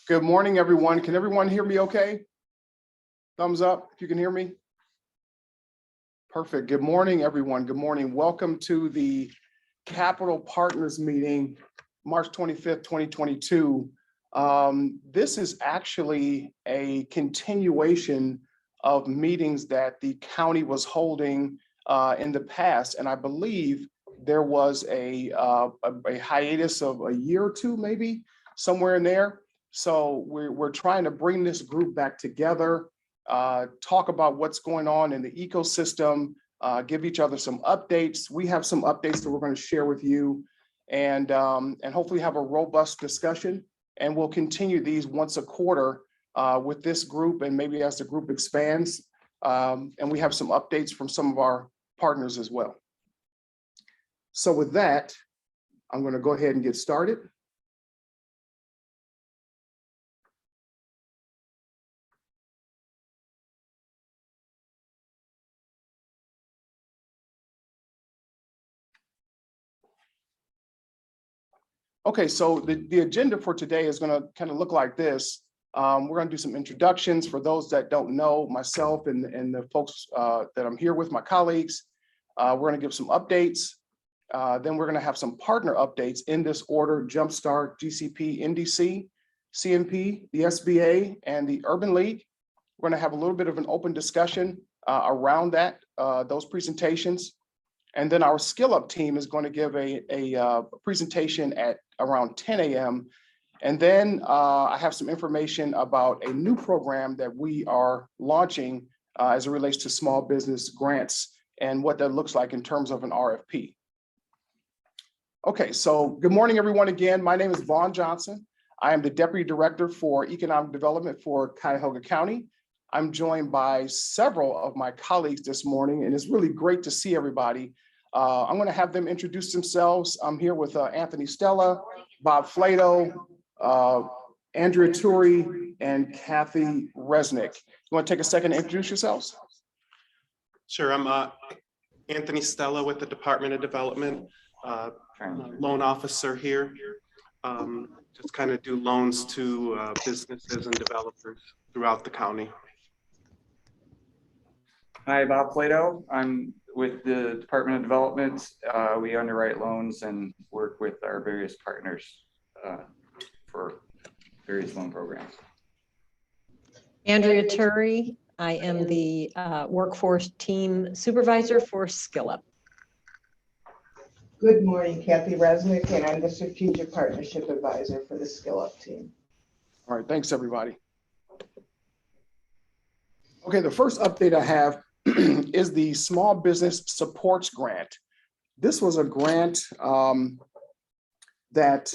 Good morning, everyone. Can everyone hear me okay? Thumbs up if you can hear me. Perfect. Good morning, everyone. Good morning. Welcome to the Capital Partners meeting, March 25th, 2022. This is actually a continuation of meetings that the county was holding in the past. And I believe there was a hiatus of a year or two, maybe somewhere in there. So we're trying to bring this group back together, talk about what's going on in the ecosystem, give each other some updates. We have some updates that we're going to share with you, and hopefully have a robust discussion. And we'll continue these once a quarter with this group, and maybe as the group expands. And we have some updates from some of our partners as well. So with that, I'm going to go ahead and get started. Okay, so the agenda for today is going to kind of look like this. We're going to do some introductions for those that don't know myself and the folks that I'm here with, my colleagues. We're going to give some updates. Then we're going to have some partner updates in this order: Jumpstart, GCP, NDC, CMP, the SBA, and the Urban League. We're going to have a little bit of an open discussion around that, those presentations. And then our Skill Up team is going to give a presentation at around 10 a.m. And then I have some information about a new program that we are launching as it relates to small business grants and what that looks like in terms of an RFP. Okay, so good morning, everyone. Again, my name is Vaughn Johnson. I am the Deputy Director for Economic Development for Cuyahoga County. I'm joined by several of my colleagues this morning, and it's really great to see everybody. I'm going to have them introduce themselves. I'm here with Anthony Stella, Bob Flato, Andrea Turi, and Kathy Resnick. You want to take a second to introduce yourselves? Sure. I'm Anthony Stella with the Department of Development, loan officer here. Just kind of do loans to businesses and developers throughout the county. Hi, Bob Flato. I'm with the Department of Development. We underwrite loans and work with our various partners for various loan programs. Andrea Turi. I am the workforce team supervisor for Skill Up. Good morning, Kathy Resnick, and I'm the strategic partnership advisor for the Skill Up team. All right, thanks, everybody. Okay, the first update I have is the Small Business Supports Grant. This was a grant that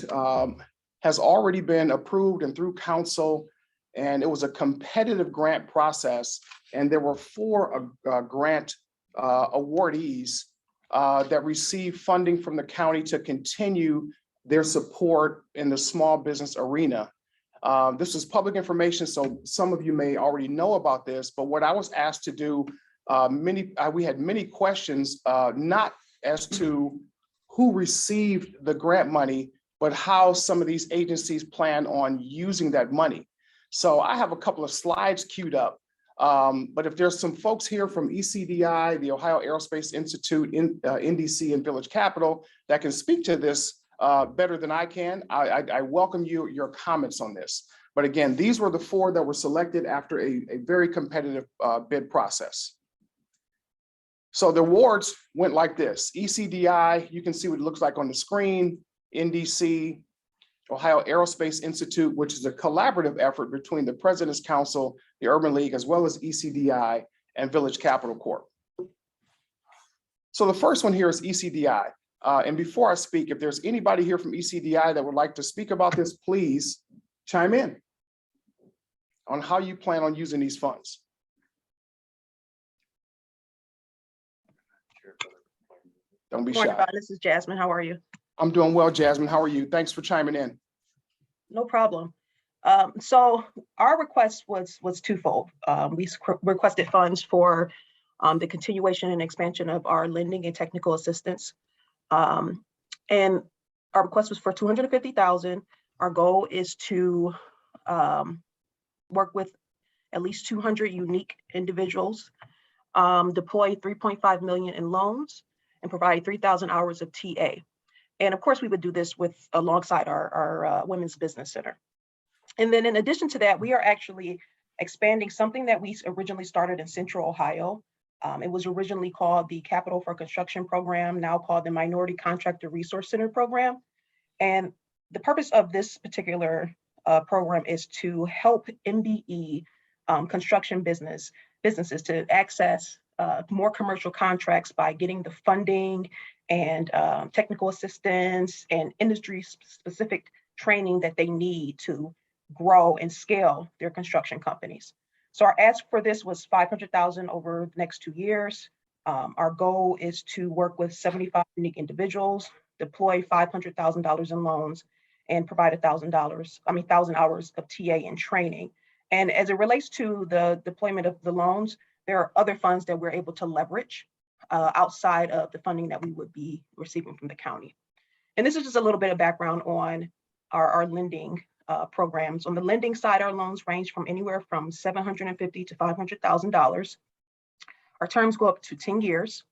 has already been approved and through council, and it was a competitive grant process, and there were 4 grant awardees that received funding from the county to continue their support in the small business arena. This is public information, so some of you may already know about this, but what I was asked to do, we had many questions, not as to who received the grant money, but how some of these agencies plan on using that money. So I have a couple of slides queued up, but if there's some folks here from ECDI, the Ohio Aerospace Institute, NDC, and Village Capital that can speak to this better than I can, I welcome your comments on this. But again, these were the 4 that were selected after a very competitive bid process. So the awards went like this: ECDI, you can see what it looks like on the screen; NDC, Ohio Aerospace Institute, which is a collaborative effort between the President's Council, the Urban League, as well as ECDI and Village Capital Corp. So the first one here is ECDI. And before I speak, if there's anybody here from ECDI that would like to speak about this, please chime in. on how you plan on using these funds. Don't be Morning, shy. Bob. This is Jasmine. How are you? I'm doing well, Jasmine. How are you? Thanks for chiming in. No problem. So our request was twofold. We requested funds for the continuation and expansion of our lending and technical assistance. And our request was for $250,000. Our goal is to work with at least 200 unique individuals, deploy 3.5 million in loans, and provide 3,000 hours of TA. And of course, we would do this alongside our Women's Business Center. And then in addition to that, we are actually expanding something that we originally started in Central Ohio. It was originally called the Capital for Construction Program, now called the Minority Contractor Resource Center Program. And the purpose of this particular program is to help MBE construction businesses to access more commercial contracts by getting the funding and technical assistance and industry-specific training that they need to grow and scale their construction companies. So our ask for this was $500,000 over the next 2 years. Our goal is to work with 75 unique individuals, deploy $500,000 in loans, and provide $1,000 hours of TA and training. And as it relates to the deployment of the loans, there are other funds that we're able to leverage outside of the funding that we would be receiving from the county. And this is just a little bit of background on our lending programs. On the lending side, our loans range from anywhere from $750,000 to $500,000. Our terms go up to 10 years.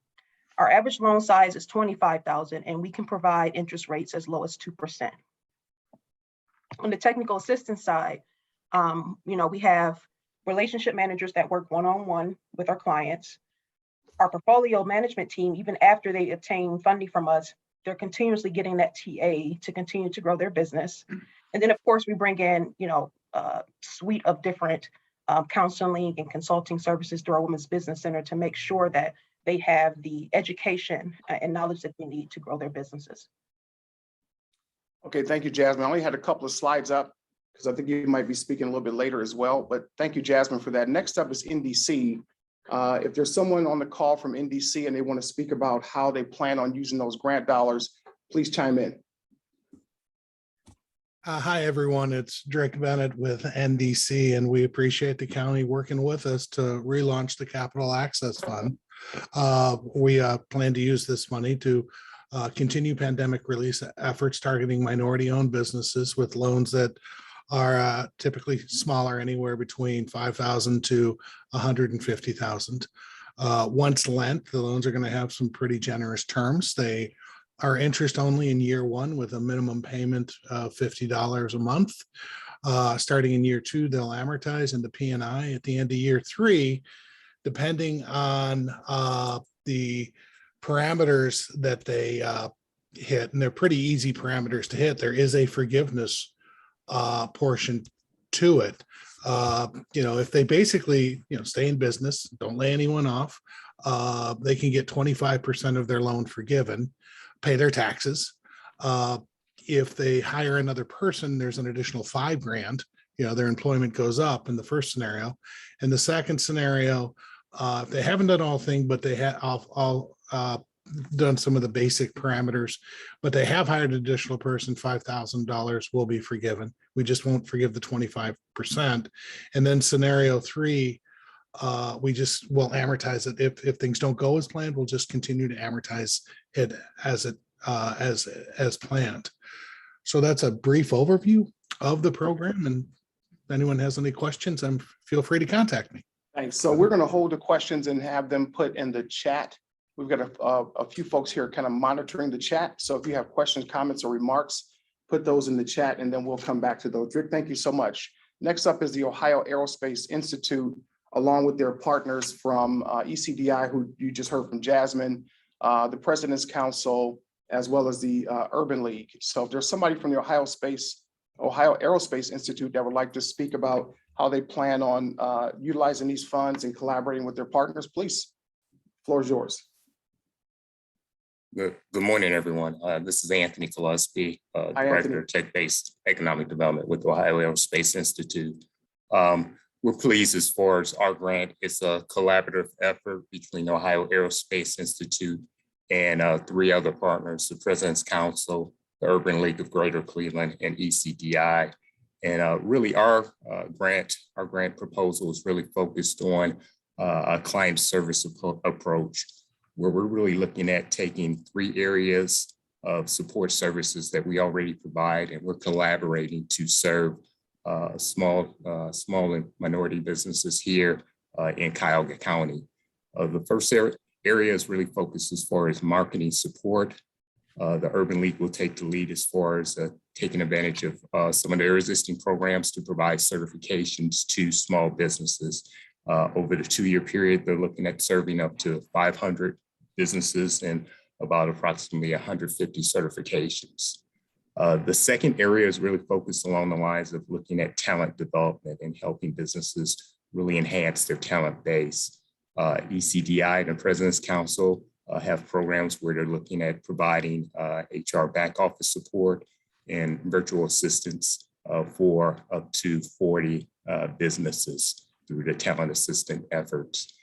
Our average loan size is $25,000, and we can provide interest rates as low as 2%. On the technical assistance side, we have relationship managers that work one-on-one with our clients. Our portfolio management team, even after they obtain funding from us, they're continuously getting that TA to continue to grow their business. And then, of course, we bring in, a suite of different counseling and consulting services through our Women's Business Center to make sure that they have the education and knowledge that they need to grow their businesses. Okay, thank you, Jasmine. I only had a couple of slides up because I think you might be speaking a little bit later as well, but thank you, Jasmine, for that. Next up is NDC. If there's someone on the call from NDC and they want to speak about how they plan on using those grant dollars, please chime in. Hi, everyone. It's Drake Bennett with NDC, and we appreciate the county working with us to relaunch the Capital Access Fund. We plan to use this money to continue pandemic release efforts targeting minority-owned businesses with loans that are typically smaller, anywhere between $5,000 to $150,000. Once lent, the loans are going to have some pretty generous terms. They are interest only in year one with a minimum payment of $50 a month. Starting in year two, they'll amortize into P&I at the end of year three, depending on the parameters that they hit. And they're pretty easy parameters to hit. There is a forgiveness portion to it. If they basically, stay in business, don't lay anyone off, they can get 25% of their loan forgiven, pay their taxes. If they hire another person, there's an additional $5,000. Their employment goes up in the first scenario. In the second scenario, if they haven't done all things, but they have all done some of the basic parameters, but they have hired an additional person, $5,000 will be forgiven. We just won't forgive the 25%. And then scenario three, we just will amortize it. If things don't go as planned, we'll just continue to amortize it as planned. So that's a brief overview of the program. And if anyone has any questions, feel free to contact me. Thanks. So we're going to hold the questions and have them put in the chat. We've got a few folks here kind of monitoring the chat. So if you have questions, comments, or remarks, put those in the chat and then we'll come back to those. Rick, thank you so much. Next up is the Ohio Aerospace Institute, along with their partners from ECDI, who you just heard from Jasmine, the President's Council, as well as the Urban League. So if there's somebody from the Ohio Aerospace Institute that would like to speak about how they plan on utilizing these funds and collaborating with their partners, please, floor is yours. Good morning, everyone. This is Anthony Gillespie, Director of Tech-Based Economic Development with the Ohio Aerospace Institute. we're pleased as far as our grant. It's a collaborative effort between Ohio Aerospace Institute and 3 other partners, the President's Council, the Urban League of Greater Cleveland, and ECDI. And really our grant proposal is really focused on a client service approach, where we're really looking at taking 3 areas of support services that we already provide, and we're collaborating to serve small and minority businesses here in Cuyahoga County. The first area is really focused as far as marketing support. The Urban League will take the lead as far as taking advantage of some of their existing programs to provide certifications to small businesses. Over the 2-year period, they're looking at serving up to 500 businesses and about approximately 150 certifications. The second area is really focused along the lines of looking at talent development and helping businesses really enhance their talent base. ECDI and the President's Council have programs where they're looking at providing HR back office support and virtual assistance for up to 40 businesses through the talent assistant efforts.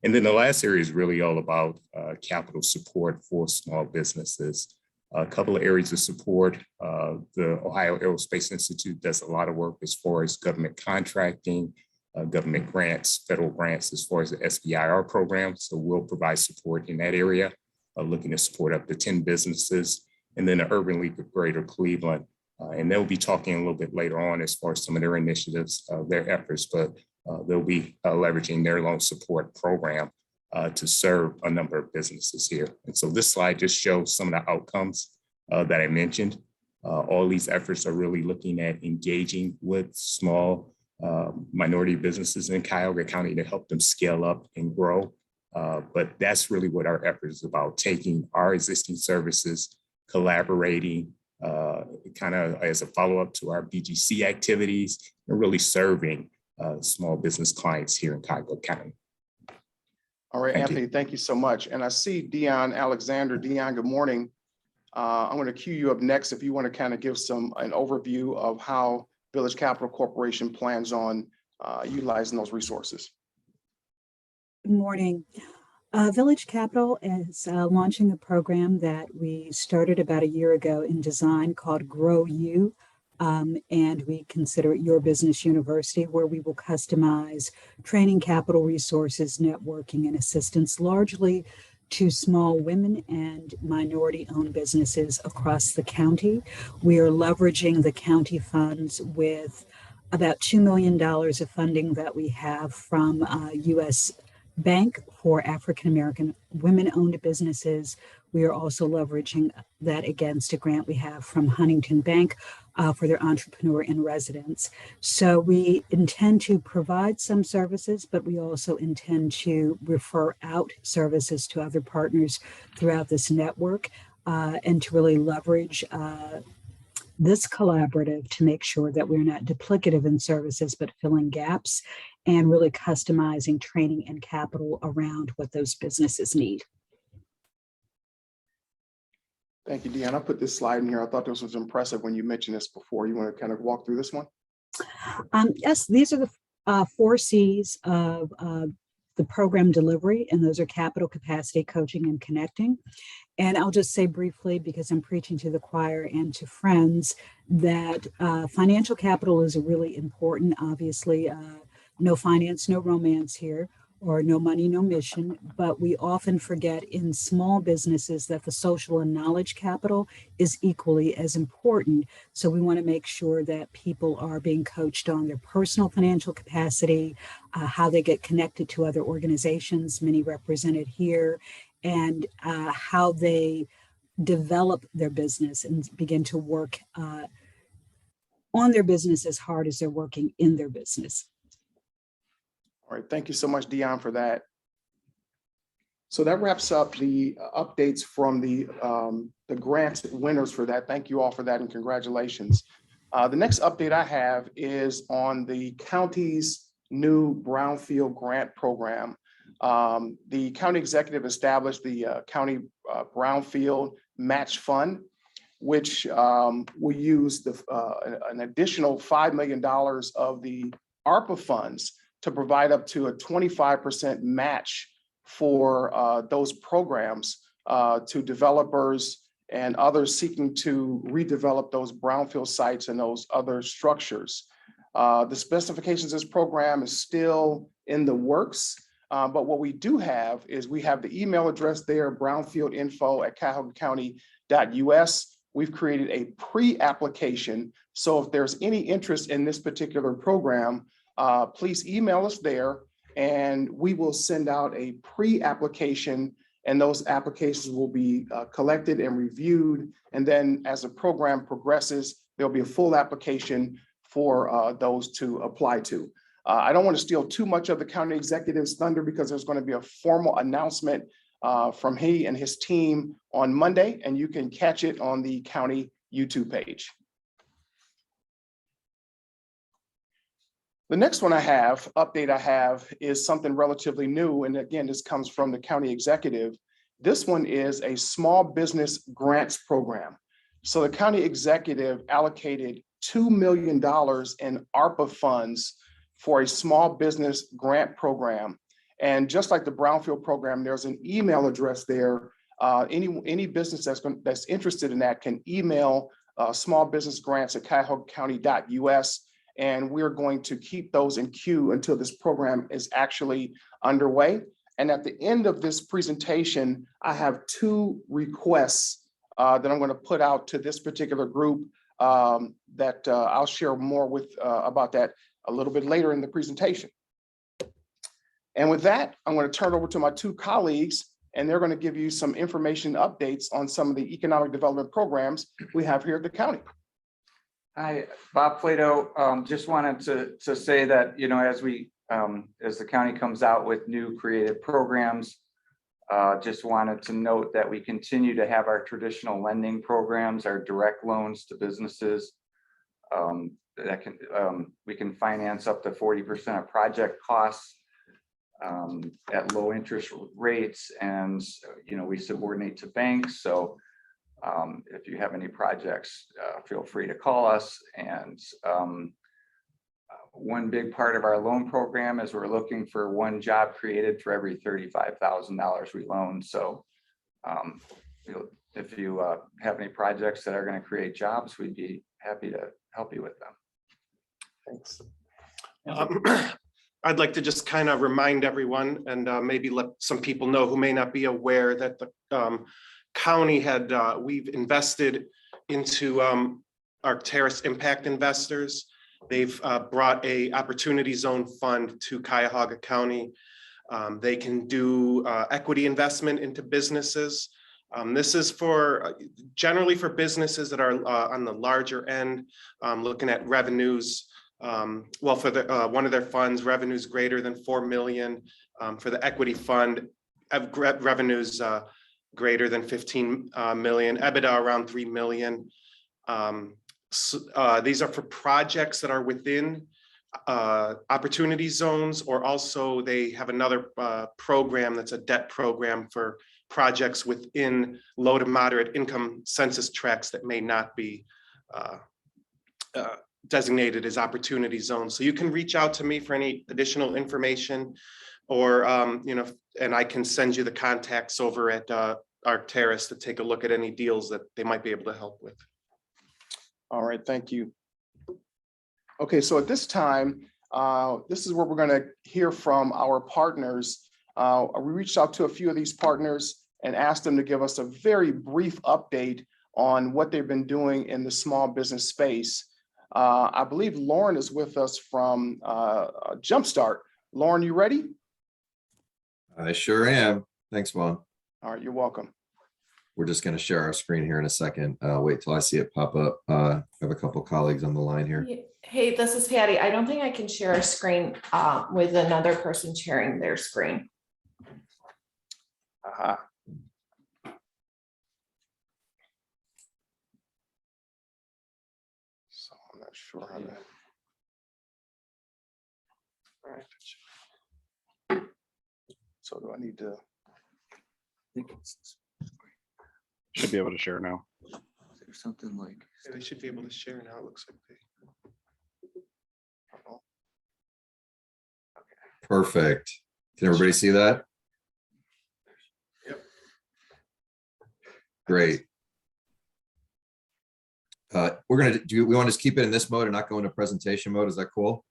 And then the last area is really all about capital support for small businesses. A couple of areas of support. The Ohio Aerospace Institute does a lot of work as far as government contracting, government grants, federal grants, as far as the SBIR program. So we'll provide support in that area, looking to support up to 10 businesses. And then the Urban League of Greater Cleveland. And they'll be talking a little bit later on as far as some of their initiatives, their efforts, but they'll be leveraging their loan support program to serve a number of businesses here. And so this slide just shows some of the outcomes that I mentioned. All these efforts are really looking at engaging with small minority businesses in Cuyahoga County to help them scale up and grow. But that's really what our effort is about, taking our existing services, collaborating kind of as a follow-up to our BGC activities, and really serving small business clients here in Cuyahoga County. All right, Anthony, thank you so much. And I see Dion Alexander. Dion, good morning. I'm going to cue you up next if you want to kind of give an overview of how Village Capital Corporation plans on utilizing those resources. Good morning. Village Capital is launching a program that we started about a year ago in design called Grow You. And we consider it Your Business University, where we will customize training, capital resources, networking, and assistance largely to small women and minority-owned businesses across the county. We are leveraging the county funds with about $2 million of funding that we have from U.S. Bank for African-American women-owned businesses. We are also leveraging that against a grant we have from Huntington Bank for their entrepreneur in residence. So we intend to provide some services, but we also intend to refer out services to other partners throughout this network and to really leverage this collaborative to make sure that we're not duplicative in services, but filling gaps and really customizing training and capital around what those businesses need. Thank you, Deanna. I put this slide in here. I thought this was impressive when you mentioned this before. You want to kind of walk through this one? Yes, these are the 4 C's of the program delivery, and those are capital, capacity, coaching, and connecting. And I'll just say briefly, because I'm preaching to the choir and to friends, that financial capital is really important. Obviously, no finance, no romance here, or no money, no mission. But we often forget in small businesses that the social and knowledge capital is equally as important. So we want to make sure that people are being coached on their personal financial capacity, how they get connected to other organizations, many represented here, and how they develop their business and begin to work on their business as hard as they're working in their business. All right, thank you so much, Dion, for that. So that wraps up the updates from the grant winners for that. Thank you all for that and congratulations. The next update I have is on the county's new Brownfield grant program. The county executive established the county Brownfield match fund, which will use an additional $5 million of the ARPA funds to provide up to a 25% match for those programs to developers and others seeking to redevelop those brownfield sites and those other structures. The specifications of this program is still in the works, but what we do have is we have the email address there, brownfieldinfo@cuyahogacounty.us. We've created a pre-application. So if there's any interest in this particular program, please email us there and we will send out a pre-application, and those applications will be collected and reviewed. And then as the program progresses, there'll be a full application for those to apply to. I don't want to steal too much of the county executive's thunder because there's going to be a formal announcement from he and his team on Monday, and you can catch it on the county YouTube page. The next one update I have is something relatively new. And again, this comes from the county executive. This one is a small business grants program. So the county executive allocated $2 million in ARPA funds for a small business grant program. And just like the Brownfield program, there's an email address there. Any business that's interested in that can email smallbusinessgrants@cuyahogacounty.us. And we're going to keep those in queue until this program is actually underway. And at the end of this presentation, I have 2 requests that I'm going to put out to this particular group that I'll share more with about that a little bit later in the presentation. And with that, I'm going to turn over to my 2 colleagues, and they're going to give you some information updates on some of the economic development programs we have here at the county. Hi, Bob Plato. Just wanted to say that, you know, as the county comes out with new creative programs, just wanted to note that we continue to have our traditional lending programs, our direct loans to businesses. We can finance up to 40% of project costs at low interest rates, and you know, we subordinate to banks. So if you have any projects, feel free to call us. And one big part of our loan program is we're looking for 1 job created for every $35,000 we loan. So if you have any projects that are going to create jobs, we'd be happy to help you with them. Thanks. I'd like to just kind of remind everyone and maybe let some people know who may not be aware that the county had, we've invested into our terrace impact investors. They've brought a opportunity zone fund to Cuyahoga County. They can do equity investment into businesses. This is for generally for businesses that are on the larger end, looking at revenues. Well, for the one of their funds, revenues greater than 4 million. For the equity fund, revenues greater than 15 million, EBITDA around 3 million. These are for projects that are within opportunity zones, or also they have another program that's a debt program for projects within low to moderate income census tracts that may not be designated as opportunity zones. So you can reach out to me for any additional information, or you know, and I can send you the contacts over at our terrace to take a look at any deals that they might be able to help with. All right, thank you. Okay, so at this time, this is where we're going to hear from our partners. We reached out to a few of these partners and asked them to give us a very brief update on what they've been doing in the small business space. I believe Lauren is with us from Jumpstart. Lauren, you ready? I sure am. Thanks, Juan. All right, you're welcome. We're just going to share our screen here in a second. Wait till I see it pop up. I have a couple colleagues on the line here. Hey, this is Patty. I don't think I can share a screen with another person sharing their screen. Aha. So I'm not sure how to. All right. So do I need to? Should be able to share now. Is there something like? Yeah, they should be able to share now. It looks like they. Okay. Perfect. Can everybody see that? Yep. Great. We're gonna do, we want to just keep it in this mode and not go into presentation mode. Is that cool?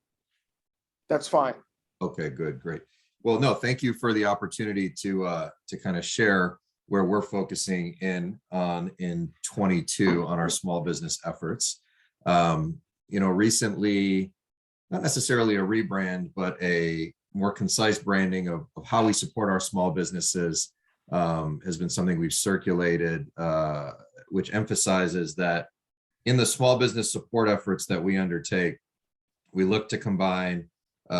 That's fine. Okay, good, great. Well, no, thank you for the opportunity to kind of share where we're focusing in on in 22 on our small business efforts. You know, recently, not necessarily a rebrand, but a more concise branding of how we support our small businesses has been something we've circulated, which emphasizes that in the small business support efforts that we undertake, we look to combine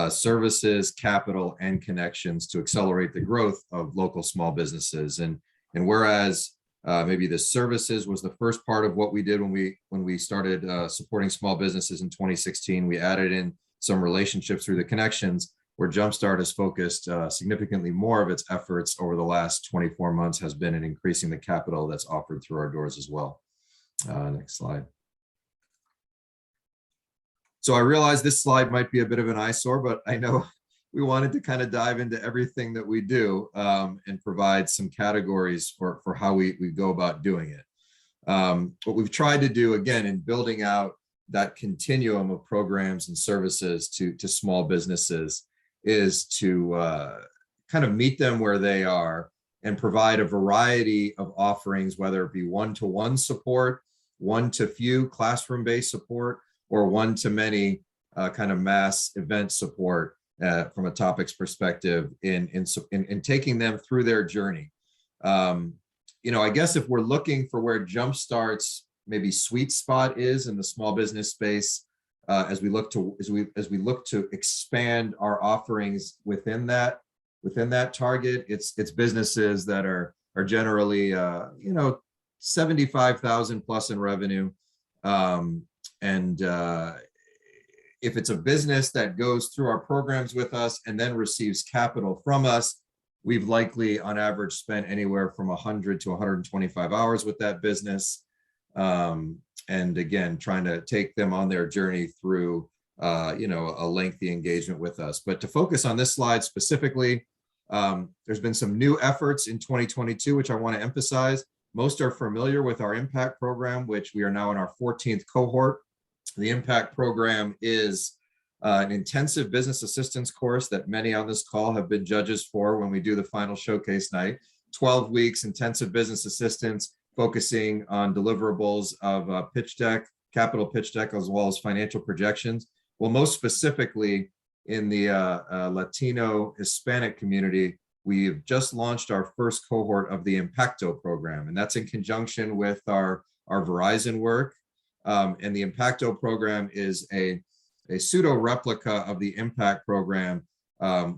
services, capital, and connections to accelerate the growth of local small businesses. And whereas maybe the services was the first part of what we did when we started supporting small businesses in 2016, we added in some relationships through the connections, where Jumpstart has focused significantly more of its efforts over the last 24 months has been in increasing the capital that's offered through our doors as well. Next slide. So I realize this slide might be a bit of an eyesore, but I know we wanted to kind of dive into everything that we do and provide some categories for how we go about doing it. What we've tried to do, again, in building out that continuum of programs and services to small businesses is to kind of meet them where they are and provide a variety of offerings, whether it be one-to-one support, one-to-few classroom-based support, or one-to-many kind of mass event support from a topics perspective in taking them through their journey. You know, I guess if we're looking for where Jumpstart's maybe sweet spot is in the small business space, as we look to expand our offerings within that target, it's businesses that are generally you know, 75,000 plus in revenue. And if it's a business that goes through our programs with us and then receives capital from us, we've likely on average spent anywhere from 100 to 125 hours with that business. And again, trying to take them on their journey through you know, a lengthy engagement with us. But to focus on this slide specifically, there's been some new efforts in 2022, which I want to emphasize. Most are familiar with our impact program, which we are now in our 14th cohort. The impact program is an intensive business assistance course that many on this call have been judges for when we do the final showcase night. 12 weeks intensive business assistance, focusing on deliverables of pitch deck, capital pitch deck, as well as financial projections. Well, most specifically in the Latino Hispanic community, we've just launched our first cohort of the Impacto program, and that's in conjunction with our Verizon work. And the Impacto program is a pseudo replica of the Impact program,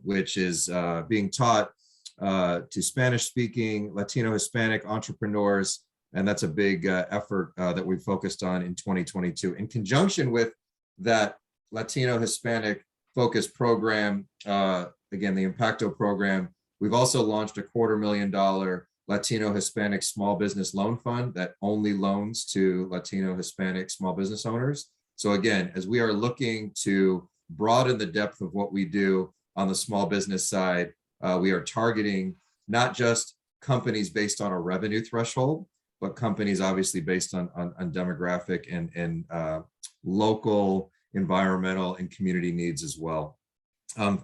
which is being taught to Spanish-speaking Latino Hispanic entrepreneurs. And that's a big effort that we focused on in 2022. In conjunction with that Latino Hispanic focused program, again, the Impacto program, we've also launched a $250,000 Latino Hispanic Small Business Loan Fund that only loans to Latino Hispanic small business owners. So again, as we are looking to broaden the depth of what we do on the small business side, we are targeting not just companies based on a revenue threshold, but companies obviously based on demographic and local, environmental, and community needs as well.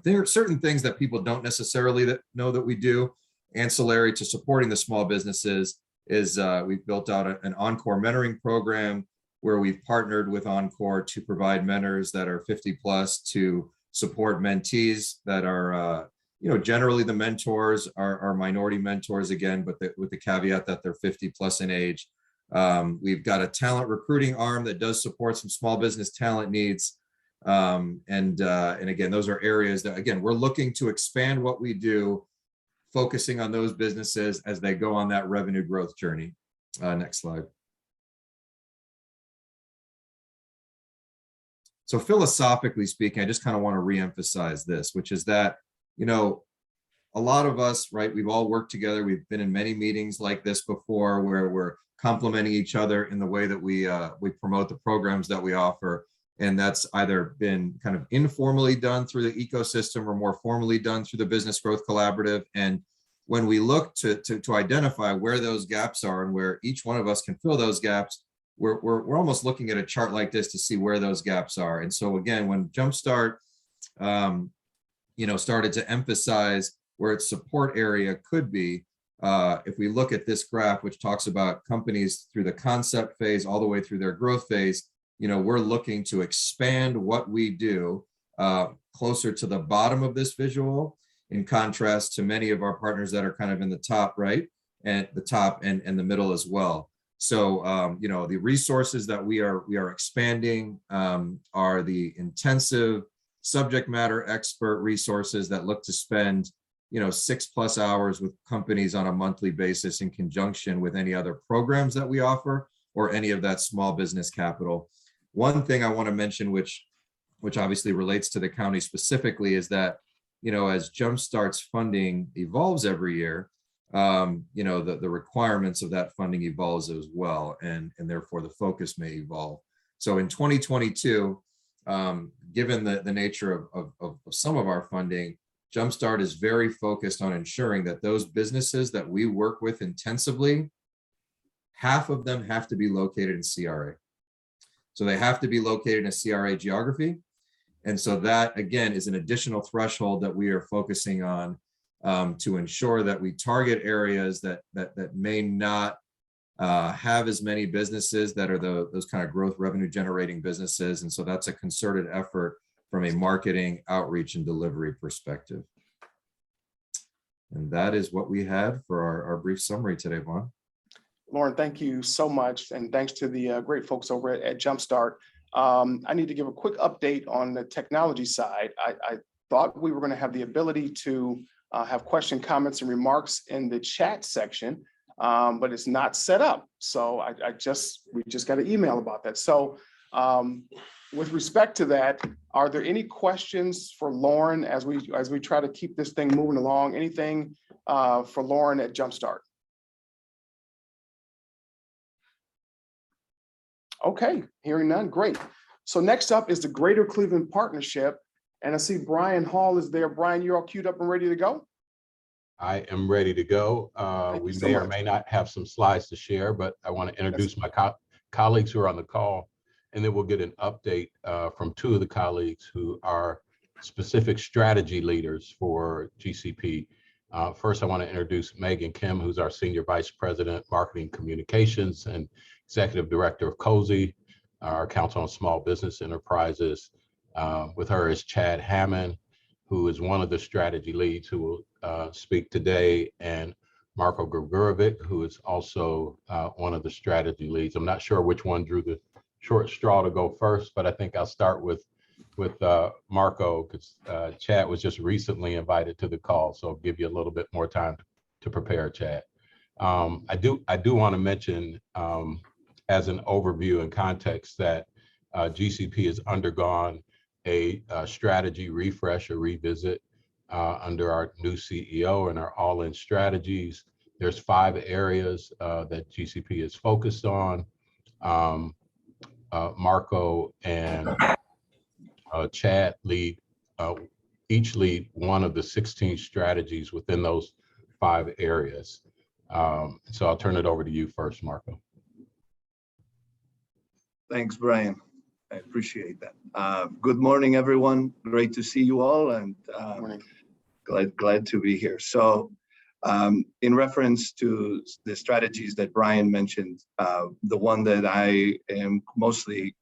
There are certain things that people don't necessarily know that we do. Ancillary to supporting the small businesses is we've built out an Encore mentoring program where we've partnered with Encore to provide mentors that are 50 plus to support mentees that are, you know, generally the mentors are minority mentors again, but with the caveat that they're 50 plus in age. We've got a talent recruiting arm that does support some small business talent needs. And again, those are areas that, again, we're looking to expand what we do, focusing on those businesses as they go on that revenue growth journey. Next slide. So philosophically speaking, I just kind of want to reemphasize this, which is that, you know, a lot of us, right, we've all worked together. We've been in many meetings like this before where we're complementing each other in the way that we promote the programs that we offer. And that's either been kind of informally done through the ecosystem or more formally done through the Business Growth Collaborative. And when we look to identify where those gaps are and where each one of us can fill those gaps, we're almost looking at a chart like this to see where those gaps are. And so again, when Jumpstart, started to emphasize where its support area could be, if we look at this graph, which talks about companies through the concept phase all the way through their growth phase, we're looking to expand what we do closer to the bottom of this visual, in contrast to many of our partners that are kind of in the top right and the top and the middle as well. So, the resources that we are expanding are the intensive subject matter expert resources that look to spend 6+ hours with companies on a monthly basis in conjunction with any other programs that we offer or any of that small business capital. One thing I want to mention, which obviously relates to the county specifically, is that, as Jumpstart's funding evolves every year, the requirements of that funding evolves as well, and therefore the focus may evolve. So in 2022, given the nature of some of our funding, Jumpstart is very focused on ensuring that those businesses that we work with intensively, half of them have to be located in CRA. So they have to be located in a CRA geography. And so that, again, is an additional threshold that we are focusing on to ensure that we target areas that may not have as many businesses that are those kind of growth revenue generating businesses. And so that's a concerted effort from a marketing, outreach, and delivery perspective. And that is what we had for our brief summary today, Vaughn. Lauren, thank you so much. And thanks to the great folks over at Jumpstart. I need to give a quick update on the technology side. I thought we were going to have the ability to have question, comments, and remarks in the chat section, but it's not set up. So we just got an email about that. So with respect to that, are there any questions for Lauren as we try to keep this thing moving along? Anything for Lauren at Jumpstart? Okay, hearing none, great. So next up is the Greater Cleveland Partnership. And I see Brian Hall is there. Brian, you're all queued up and ready to go? I am ready to go. We may or may not have some slides to share, but I want to introduce my colleagues who are on the call, and then we'll get an update from two of the colleagues who are specific strategy leaders for GCP. First, I want to introduce Megan Kim, who's our Senior Vice President, Marketing Communications and Executive Director of COSI, our Council on Small Business Enterprises. With her is Chad Hammond, who is one of the strategy leads who will speak today, and Marko Grgurevic, who is also one of the strategy leads. I'm not sure which one drew the short straw to go first, but I think I'll start with Marko, because Chad was just recently invited to the call, so I'll give you a little bit more time to prepare, Chad. I do want to mention as an overview and context that GCP has undergone a strategy refresh or revisit under our new CEO and our all-in strategies. There's 5 areas that GCP is focused on. Marko and Chad each lead one of the 16 strategies within those 5 areas. So I'll turn it over to you first, Marko. Thanks, Brian. I appreciate that. Good morning, everyone. Great to see you all, and glad to be here. So in reference to the strategies that Brian mentioned, the one that I am mostly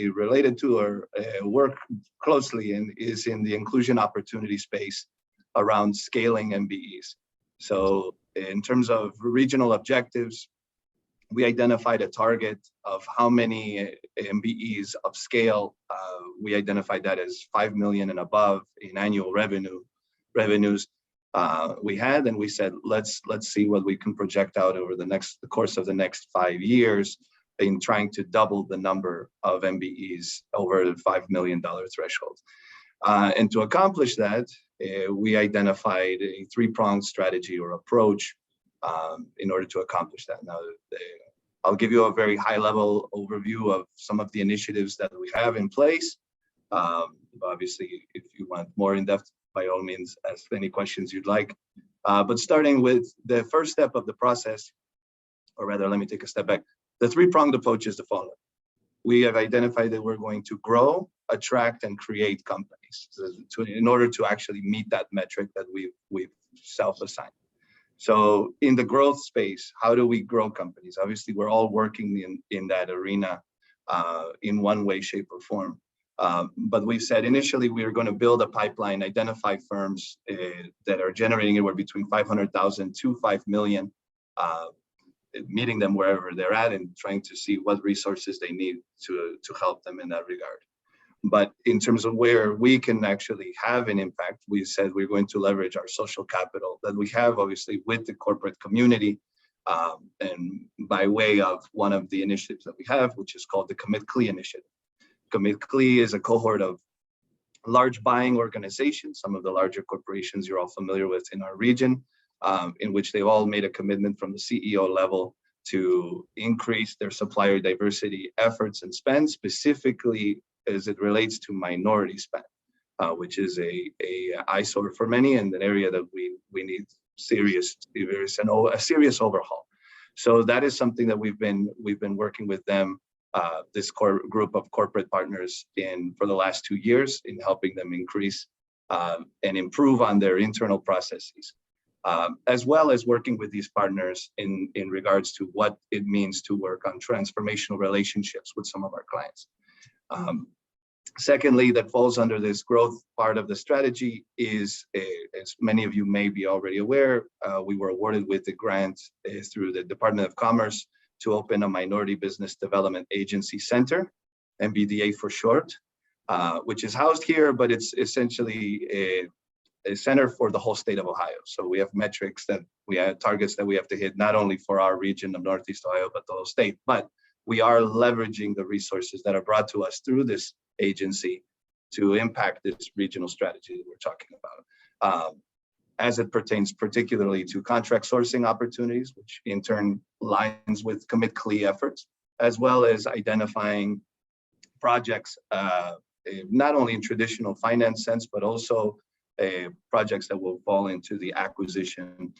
related to or work closely in is in the inclusion opportunity space around scaling MBEs. So in terms of regional objectives, we identified a target of how many MBEs of scale. We identified that as 5 million and above in annual revenues we had, and we said, let's see what we can project out over the course of the next 5 years in trying to double the number of MBEs over the $5 million threshold. And to accomplish that, we identified a 3-pronged strategy or approach in order to accomplish that. Now, I'll give you a very high level overview of some of the initiatives that we have in place. Obviously, if you want more in depth, by all means, ask any questions you'd like. But starting with the first step of the process, or rather, let me take a step back. The three-pronged approach is the following. We have identified that we're going to grow, attract, and create companies in order to actually meet that metric that we've self-assigned. So in the growth space, how do we grow companies? Obviously, we're all working in that arena in one way, shape, or form. But we've said initially we are going to build a pipeline, identify firms that are generating anywhere between 500,000 to 5 million, meeting them wherever they're at and trying to see what resources they need to help them in that regard. But in terms of where we can actually have an impact, we said we're going to leverage our social capital that we have, obviously, with the corporate community, and by way of one of the initiatives that we have, which is called the Commit CLE initiative. Commit CLE is a cohort of large buying organizations, some of the larger corporations you're all familiar with in our region, in which they've all made a commitment from the CEO level to increase their supplier diversity efforts and spend, specifically as it relates to minority spend, which is a eyesore for many and an area that we need a serious overhaul. So that is something that we've been working with them, this core group of corporate partners for the last 2 years in helping them increase and improve on their internal processes, as well as working with these partners in regards to what it means to work on transformational relationships with some of our clients. Secondly, that falls under this growth part of the strategy is, as many of you may be already aware, we were awarded with the grant through the Department of Commerce to open a Minority Business Development Agency Center, MBDA for short, which is housed here, but it's essentially a center for the whole state of Ohio. So we have metrics that we have targets that we have to hit, not only for our region of Northeast Ohio, but the whole state. But we are leveraging the resources that are brought to us through this agency to impact this regional strategy that we're talking about, as it pertains particularly to contract sourcing opportunities, which in turn aligns with Commit CLE efforts, as well as identifying projects, not only in traditional finance sense, but also projects that will fall into the acquisition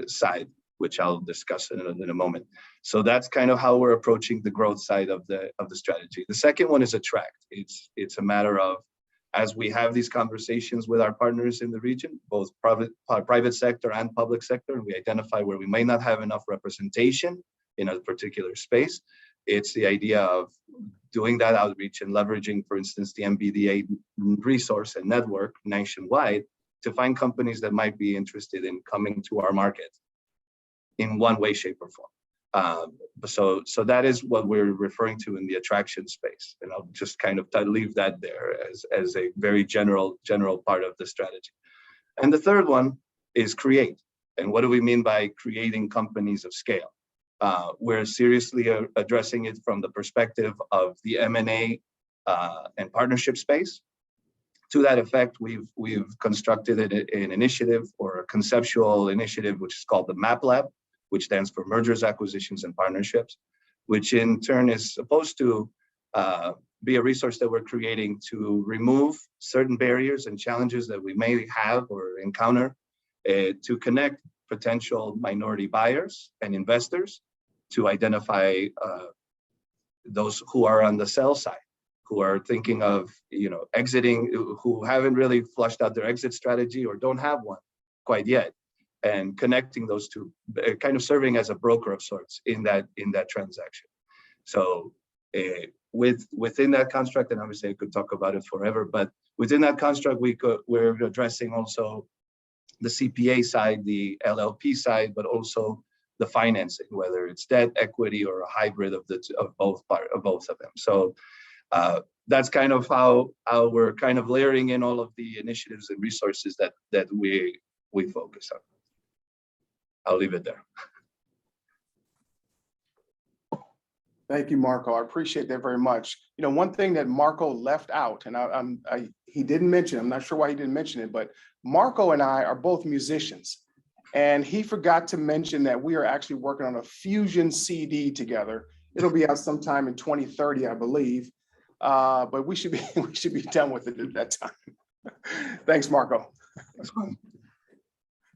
side, which I'll discuss in a moment. So that's kind of how we're approaching the growth side of the strategy. The second one is attract. It's a matter of, as we have these conversations with our partners in the region, both private sector and public sector, and we identify where we may not have enough representation in a particular space, it's the idea of doing that outreach and leveraging, for instance, the MBDA resource and network nationwide to find companies that might be interested in coming to our market in one way, shape, or form. So that is what we're referring to in the attraction space. And I'll just kind of leave that there as a very general part of the strategy. And the third one is create. And what do we mean by creating companies of scale? We're seriously addressing it from the perspective of the M&A and partnership space. To that effect, we've constructed an initiative or a conceptual initiative, which is called the MAP Lab, which stands for Mergers, Acquisitions, and Partnerships, which in turn is supposed to be a resource that we're creating to remove certain barriers and challenges that we may have or encounter to connect potential minority buyers and investors to identify those who are on the sell side, who are thinking of exiting, who haven't really flushed out their exit strategy or don't have one quite yet, and connecting those two, kind of serving as a broker of sorts in that transaction. So within that construct, and obviously I could talk about it forever, but within that construct, we're addressing also the CPA side, the LLP side, but also the financing, whether it's debt, equity, or a hybrid of both of them. So that's kind of how we're kind of layering in all of the initiatives and resources that we focus on. I'll leave it there. Thank you, Marco. I appreciate that very much. One thing that Marco left out, and he didn't mention, I'm not sure why he didn't mention it, but Marco and I are both musicians. And he forgot to mention that we are actually working on a fusion CD together. It'll be out sometime in 2030, I believe. But we should be done with it at that time. Thanks, Marco.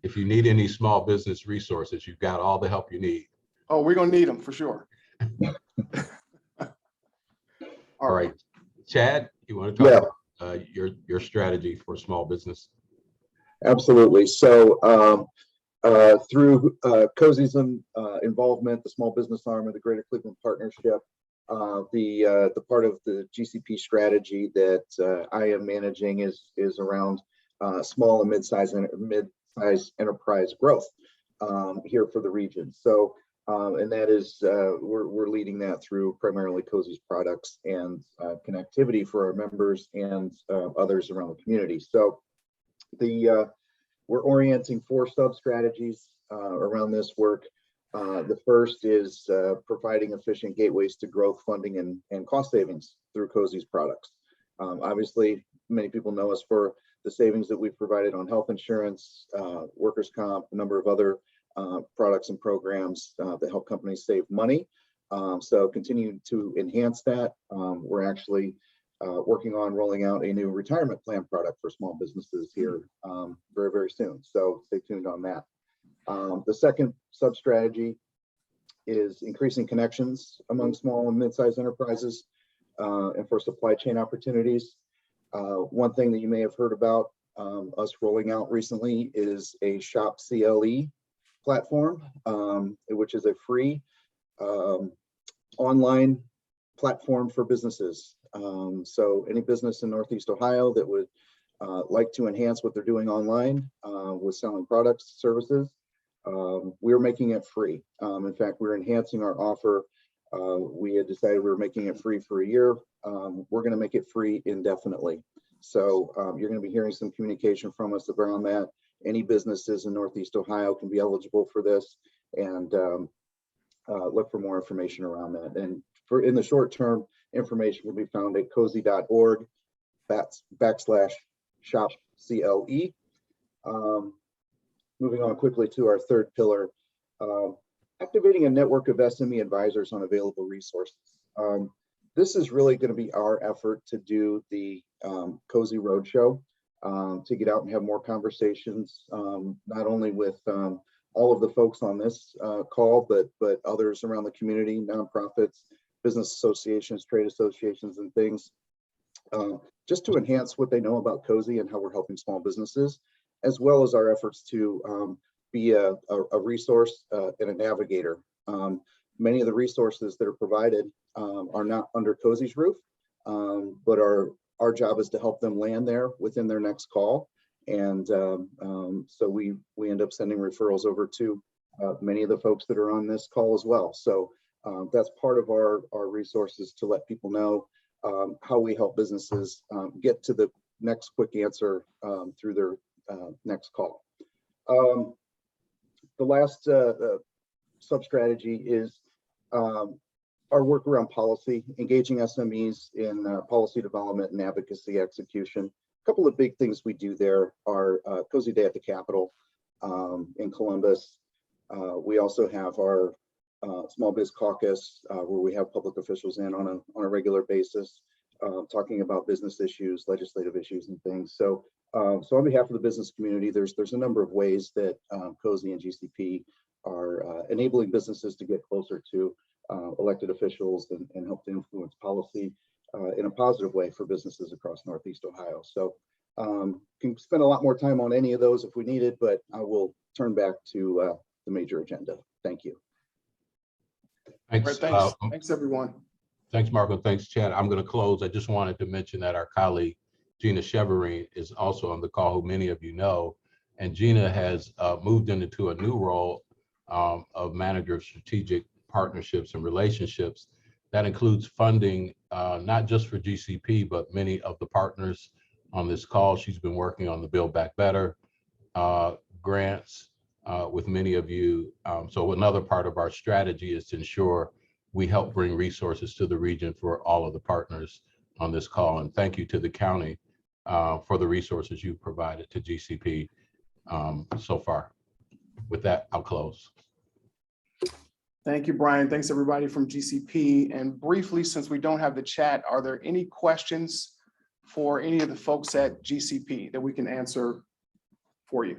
If you need any small business resources, you've got all the help you need. Oh, we're gonna need them for sure. All right, Chad, you want to talk about your strategy for small business? Absolutely. So through COSI's involvement, the small business arm of the Greater Cleveland Partnership, the part of the GCP strategy that I am managing is around small and mid-size enterprise growth here for the region. So and that is we're leading that through primarily COSI's products and connectivity for our members and others around the community. So we're orienting 4 sub-strategies around this work. The first is providing efficient gateways to growth funding and cost savings through COSI's products. Obviously, many people know us for the savings that we've provided on health insurance, workers' comp, a number of other products and programs that help companies save money. So continue to enhance that. We're actually working on rolling out a new retirement plan product for small businesses here very, very soon. So stay tuned on that. The second sub-strategy is increasing connections among small and mid-sized enterprises and for supply chain opportunities. One thing that you may have heard about us rolling out recently is a Shop CLE platform, which is a free online platform for businesses. So any business in Northeast Ohio that would like to enhance what they're doing online with selling products, services, we're making it free. In fact, we're enhancing our offer. We had decided we were making it free for a year. We're going to make it free indefinitely. So you're going to be hearing some communication from us around that. Any businesses in Northeast Ohio can be eligible for this, and look for more information around that. And for in the short term, information will be found at cosi.org/shop CLE. Moving on quickly to our third pillar, activating a network of SME advisors on available resources. This is really going to be our effort to do the COSI Roadshow, to get out and have more conversations, not only with all of the folks on this call, but others around the community, nonprofits, business associations, trade associations, and things, just to enhance what they know about COSI and how we're helping small businesses, as well as our efforts to be a resource and a navigator. Many of the resources that are provided are not under COSI's roof, but our job is to help them land there within their next call. And so we end up sending referrals over to many of the folks that are on this call as well. So that's part of our resources to let people know how we help businesses get to the next quick answer through their next call. The last sub-strategy is our work around policy, engaging SMEs in policy development and advocacy execution. A couple of big things we do there are COSI Day at the Capitol in Columbus. We also have our Small Biz Caucus, where we have public officials in on a regular basis, talking about business issues, legislative issues, and things. So on behalf of the business community, there's a number of ways that COSI and GCP are enabling businesses to get closer to elected officials and help to influence policy in a positive way for businesses across Northeast Ohio. So can spend a lot more time on any of those if we need it, but I will turn back to the major agenda. Thank you. Thanks. Right, thanks everyone. Thanks, Marco. Thanks, Chad. I'm going to close. I just wanted to mention that our colleague, Gina Cheverine, is also on the call, who many of you know. And Gina has moved into a new role of manager of strategic partnerships and relationships. That includes funding, not just for GCP, but many of the partners on this call. She's been working on the Build Back Better grants with many of you. So another part of our strategy is to ensure we help bring resources to the region for all of the partners on this call. And thank you to the county for the resources you've provided to GCP so far. with that, I'll close. Thank you, Brian. Thanks, everybody from GCP. And briefly, since we don't have the chat, are there any questions for any of the folks at GCP that we can answer for you?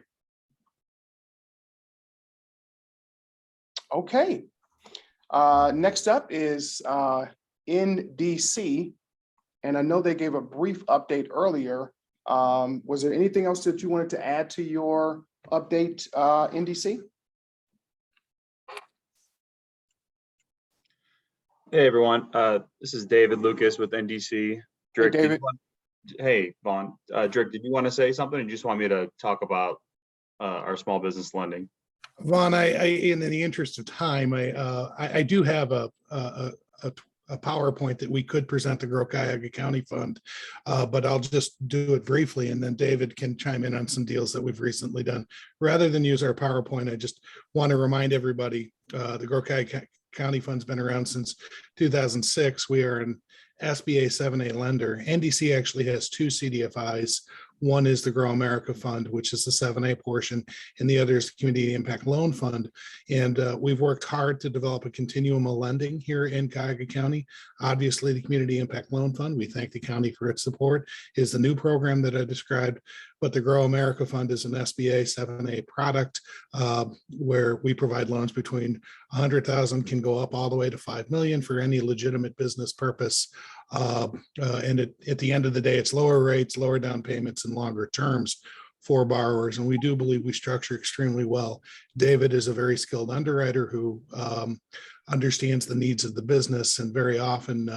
Okay. Next up is NDC. And I know they gave a brief update earlier. Was there anything else that you wanted to add to your update, NDC? Hey everyone, this is David Lucas with NDC. Drake, hey, David. Hey Vaughn, Drake, did you want to say something, or you just want me to talk about our small business lending? Vaughn, in the interest of time, I do have a PowerPoint that we could present the Grow Cuyahoga County Fund, but I'll just do it briefly, and then David can chime in on some deals that we've recently done. Rather than use our PowerPoint, I just want to remind everybody the Grow Cuyahoga County Fund's been around since 2006. We are an SBA 7A lender. NDC actually has two CDFIs. One is the Grow America Fund, which is the 7A portion, and the other is the Community Impact Loan Fund. And we've worked hard to develop a continuum of lending here in Cuyahoga County. Obviously, the Community Impact Loan Fund, we thank the county for its support, is the new program that I described. But the Grow America Fund is an SBA 7A product where we provide loans between 100,000 can go up all the way to 5 million for any legitimate business purpose. And at the end of the day, it's lower rates, lower down payments, and longer terms for borrowers. And we do believe we structure extremely well. David is a very skilled underwriter who understands the needs of the business, and very often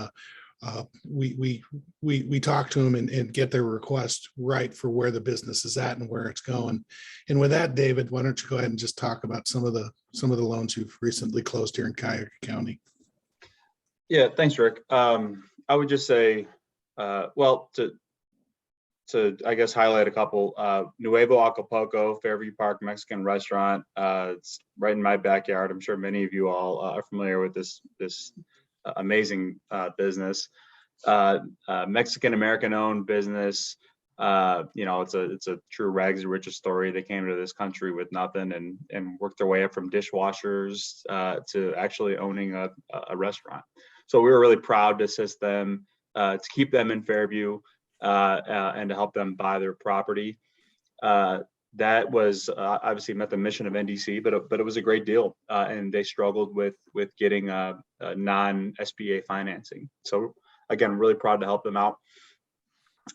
we talk to them and get their request right for where the business is at and where it's going. And with that, David, why don't you go ahead and just talk about some of the loans you've recently closed here in Cuyahoga County? Yeah, thanks, Rick. I would just say, well, to I guess highlight a couple. Nuevo Acapulco, Fairview Park Mexican restaurant. It's right in my backyard. I'm sure many of you all are familiar with this amazing business. Mexican American owned business. You know, it's a true rags to riches story. They came to this country with nothing and worked their way up from dishwashers to actually owning a restaurant. So we were really proud to assist them, to keep them in Fairview, and to help them buy their property. That was obviously met the mission of NDC, but it was a great deal, and they struggled with getting non-SBA financing. So again, really proud to help them out.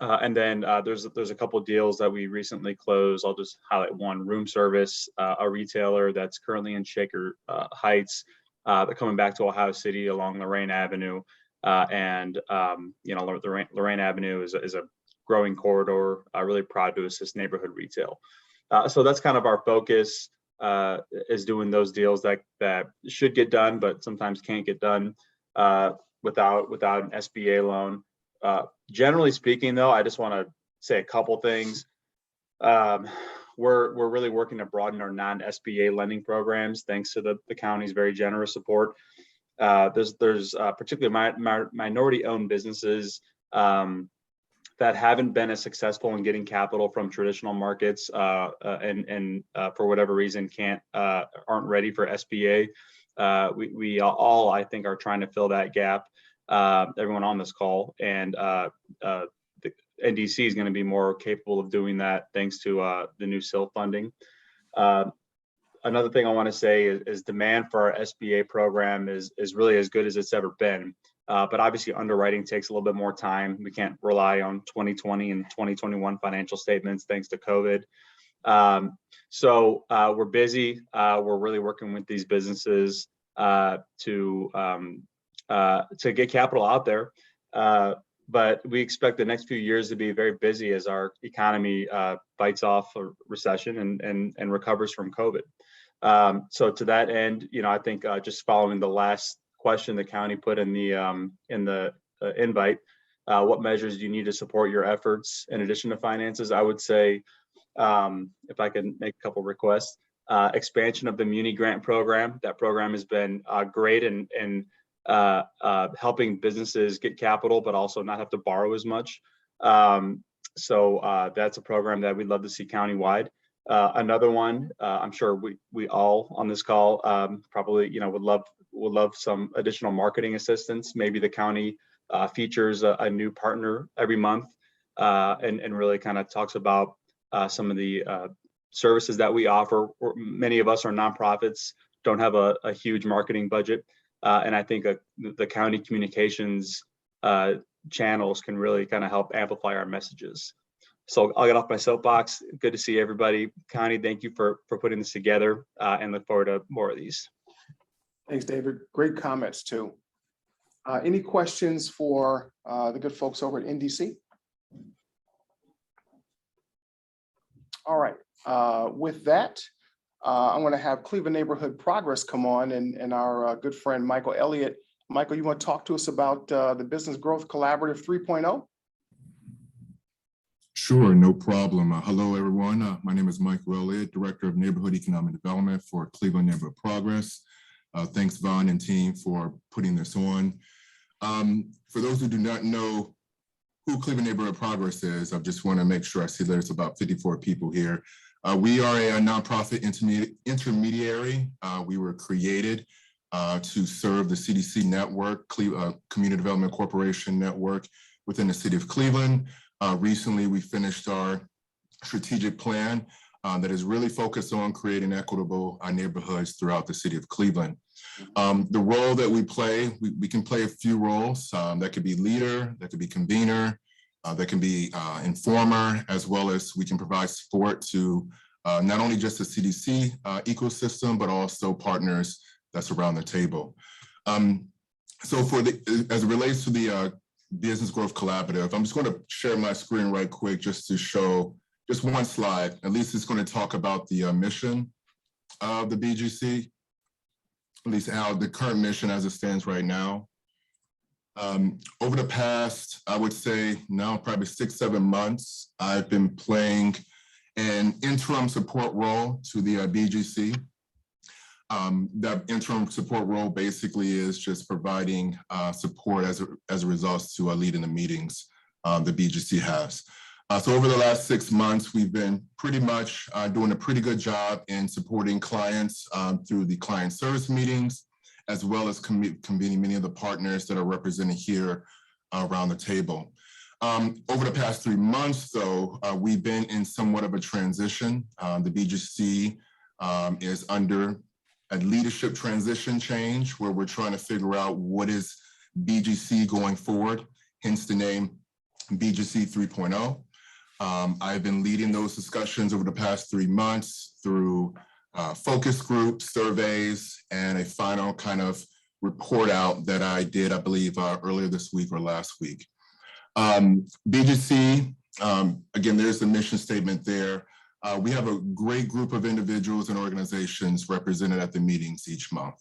And then there's a couple of deals that we recently closed. I'll just highlight one. Room Service, a retailer that's currently in Shaker Heights. They're coming back to Ohio City along Lorraine Avenue, and you know, Lorraine Avenue is a growing corridor. Really proud to assist neighborhood retail. So that's kind of our focus, is doing those deals that should get done, but sometimes can't get done without an SBA loan. Generally speaking, though, I just want to say a couple things. We're really working to broaden our non-SBA lending programs, thanks to the county's very generous support. There's particularly minority-owned businesses that haven't been as successful in getting capital from traditional markets, and for whatever reason aren't ready for SBA. We all, I think, are trying to fill that gap. Everyone on this call, and the NDC is going to be more capable of doing that thanks to the new SIL funding. Another thing I want to say is demand for our SBA program is really as good as it's ever been. But obviously underwriting takes a little bit more time. We can't rely on 2020 and 2021 financial statements thanks to COVID. So we're busy. We're really working with these businesses to get capital out there. But we expect the next few years to be very busy as our economy bites off a recession and recovers from COVID. So to that end, you know, I think just following the last question the county put in the invite, what measures do you need to support your efforts in addition to finances? I would say, if I can make a couple requests, expansion of the Muni Grant program. That program has been great and helping businesses get capital, but also not have to borrow as much. So that's a program that we'd love to see countywide. Another one, I'm sure we all on this call probably would love some additional marketing assistance. Maybe the county features a new partner every month and really kind of talks about some of the services that we offer. Many of us are nonprofits, don't have a huge marketing budget, and I think the county communications channels can really kind of help amplify our messages. So I'll get off my soapbox. Good to see everybody. Connie, thank you for putting this together and look forward to more of these. Thanks, David. Great comments too. Any questions for the good folks over at NDC? All right. With that, I'm going to have Cleveland Neighborhood Progress come on and our good friend, Michael Elliott. Michael, you want to talk to us about the Business Growth Collaborative 3.0? Sure, no problem. Hello, everyone. My name is Michael Elliott, Director of Neighborhood Economic Development for Cleveland Neighborhood Progress. Thanks, Vaughn and team, for putting this on. For those who do not know who Cleveland Neighborhood Progress is, I just want to make sure I see there's about 54 people here. We are a nonprofit intermediary. We were created to serve the CDC network, Community Development Corporation network within the city of Cleveland. Recently, we finished our strategic plan that is really focused on creating equitable neighborhoods throughout the city of Cleveland. The role that we play, we can play a few roles. That could be leader, that could be convener, that can be informer, as well as we can provide support to not only just the CDC ecosystem, but also partners that's around the table. So as it relates to the Business Growth Collaborative, I'm just going to share my screen right quick just to show just one slide. At least it's going to talk about the mission of the BGC, at least how the current mission as it stands right now. Over the past, I would say now probably 6-7 months, I've been playing an interim support role to the BGC. That interim support role basically is just providing support as a result to leading the meetings the BGC has. So over the last 6 months, we've been pretty much doing a pretty good job in supporting clients through the client service meetings, as well as convening many of the partners that are represented here around the table. Over the past 3 months, though, we've been in somewhat of a transition. The BGC is under a leadership transition change where we're trying to figure out what is BGC going forward, hence the name BGC 3.0. I've been leading those discussions over the past 3 months through focus groups, surveys, and a final kind of report out that I did, I believe, earlier this week or last week. BGC, again, there's the mission statement there. We have a great group of individuals and organizations represented at the meetings each month.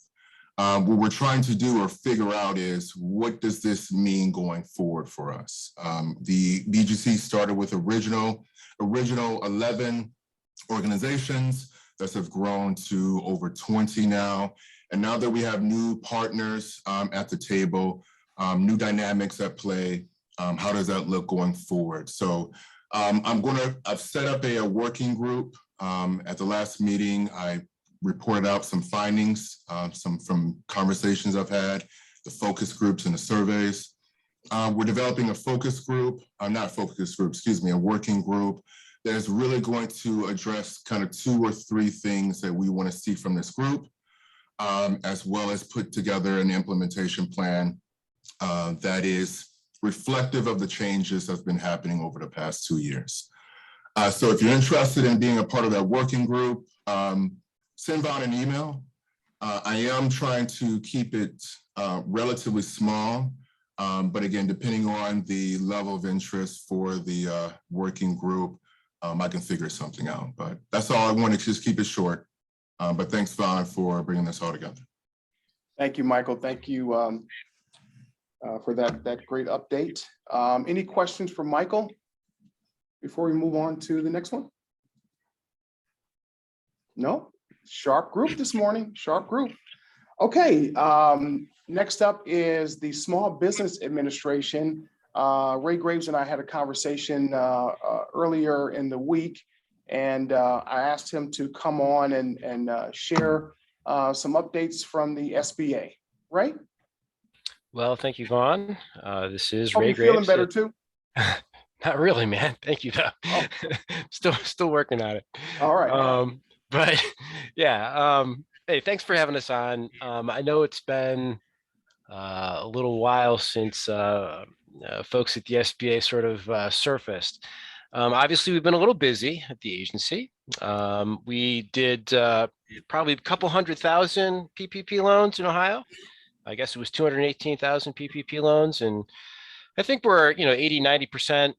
What we're trying to do or figure out is what does this mean going forward for us? The BGC started with original 11 organizations that have grown to over 20 now. And now that we have new partners at the table, new dynamics at play, how does that look going forward? So I've set up a working group. At the last meeting, I reported out some findings, some from conversations I've had, the focus groups and the surveys. We're developing a focus group, a working group that is really going to address kind of 2 or 3 things that we want to see from this group, as well as put together an implementation plan that is reflective of the changes that's been happening over the past 2 years. So if you're interested in being a part of that working group, send out an email. I am trying to keep it relatively small, but again, depending on the level of interest for the working group, I can figure something out. But that's all I wanted to just keep it short. But thanks, Vaughn, for bringing this all together. Thank you, Michael. Thank you for that great update. Any questions for Michael before we move on to the next one? No? Sharp group this morning, sharp group. Okay, next up is the Small Business Administration. Ray Graves and I had a conversation earlier in the week, And I asked him to come on and share some updates from the SBA, right? Well, thank you, Vaughn. This is Hope Ray you're feeling Graves. better too. Not really, man. Thank you, though. Oh. Still working on it. All right. But yeah, hey, thanks for having us on. I know it's been a little while since folks at the SBA sort of surfaced. Obviously, we've been a little busy at the agency. We did probably a couple 100,000 PPP loans in Ohio. I guess it was 218,000 PPP loans. And I think we're, 80, 90%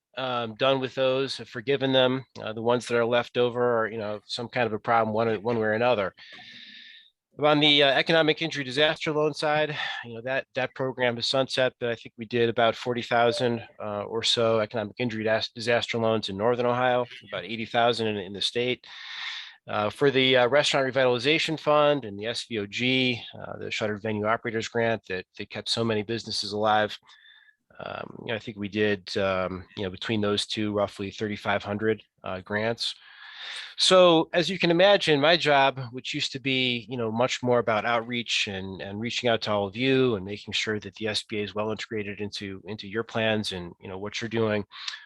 done with those, have forgiven them. The ones that are left over are, some kind of a problem one way or another. On the economic injury disaster loan side, that program is sunset, but I think we did about 40,000 or so economic injury disaster loans in Northern Ohio, about 80,000 in the state. For the Restaurant Revitalization Fund and the SVOG, the Shuttered Venue Operators Grant that kept so many businesses alive, I think we did, between those two, roughly 3,500 grants. So as you can imagine, my job, which used to be, much more about outreach and reaching out to all of you and making sure that the SBA is well integrated into your plans and, what you're doing,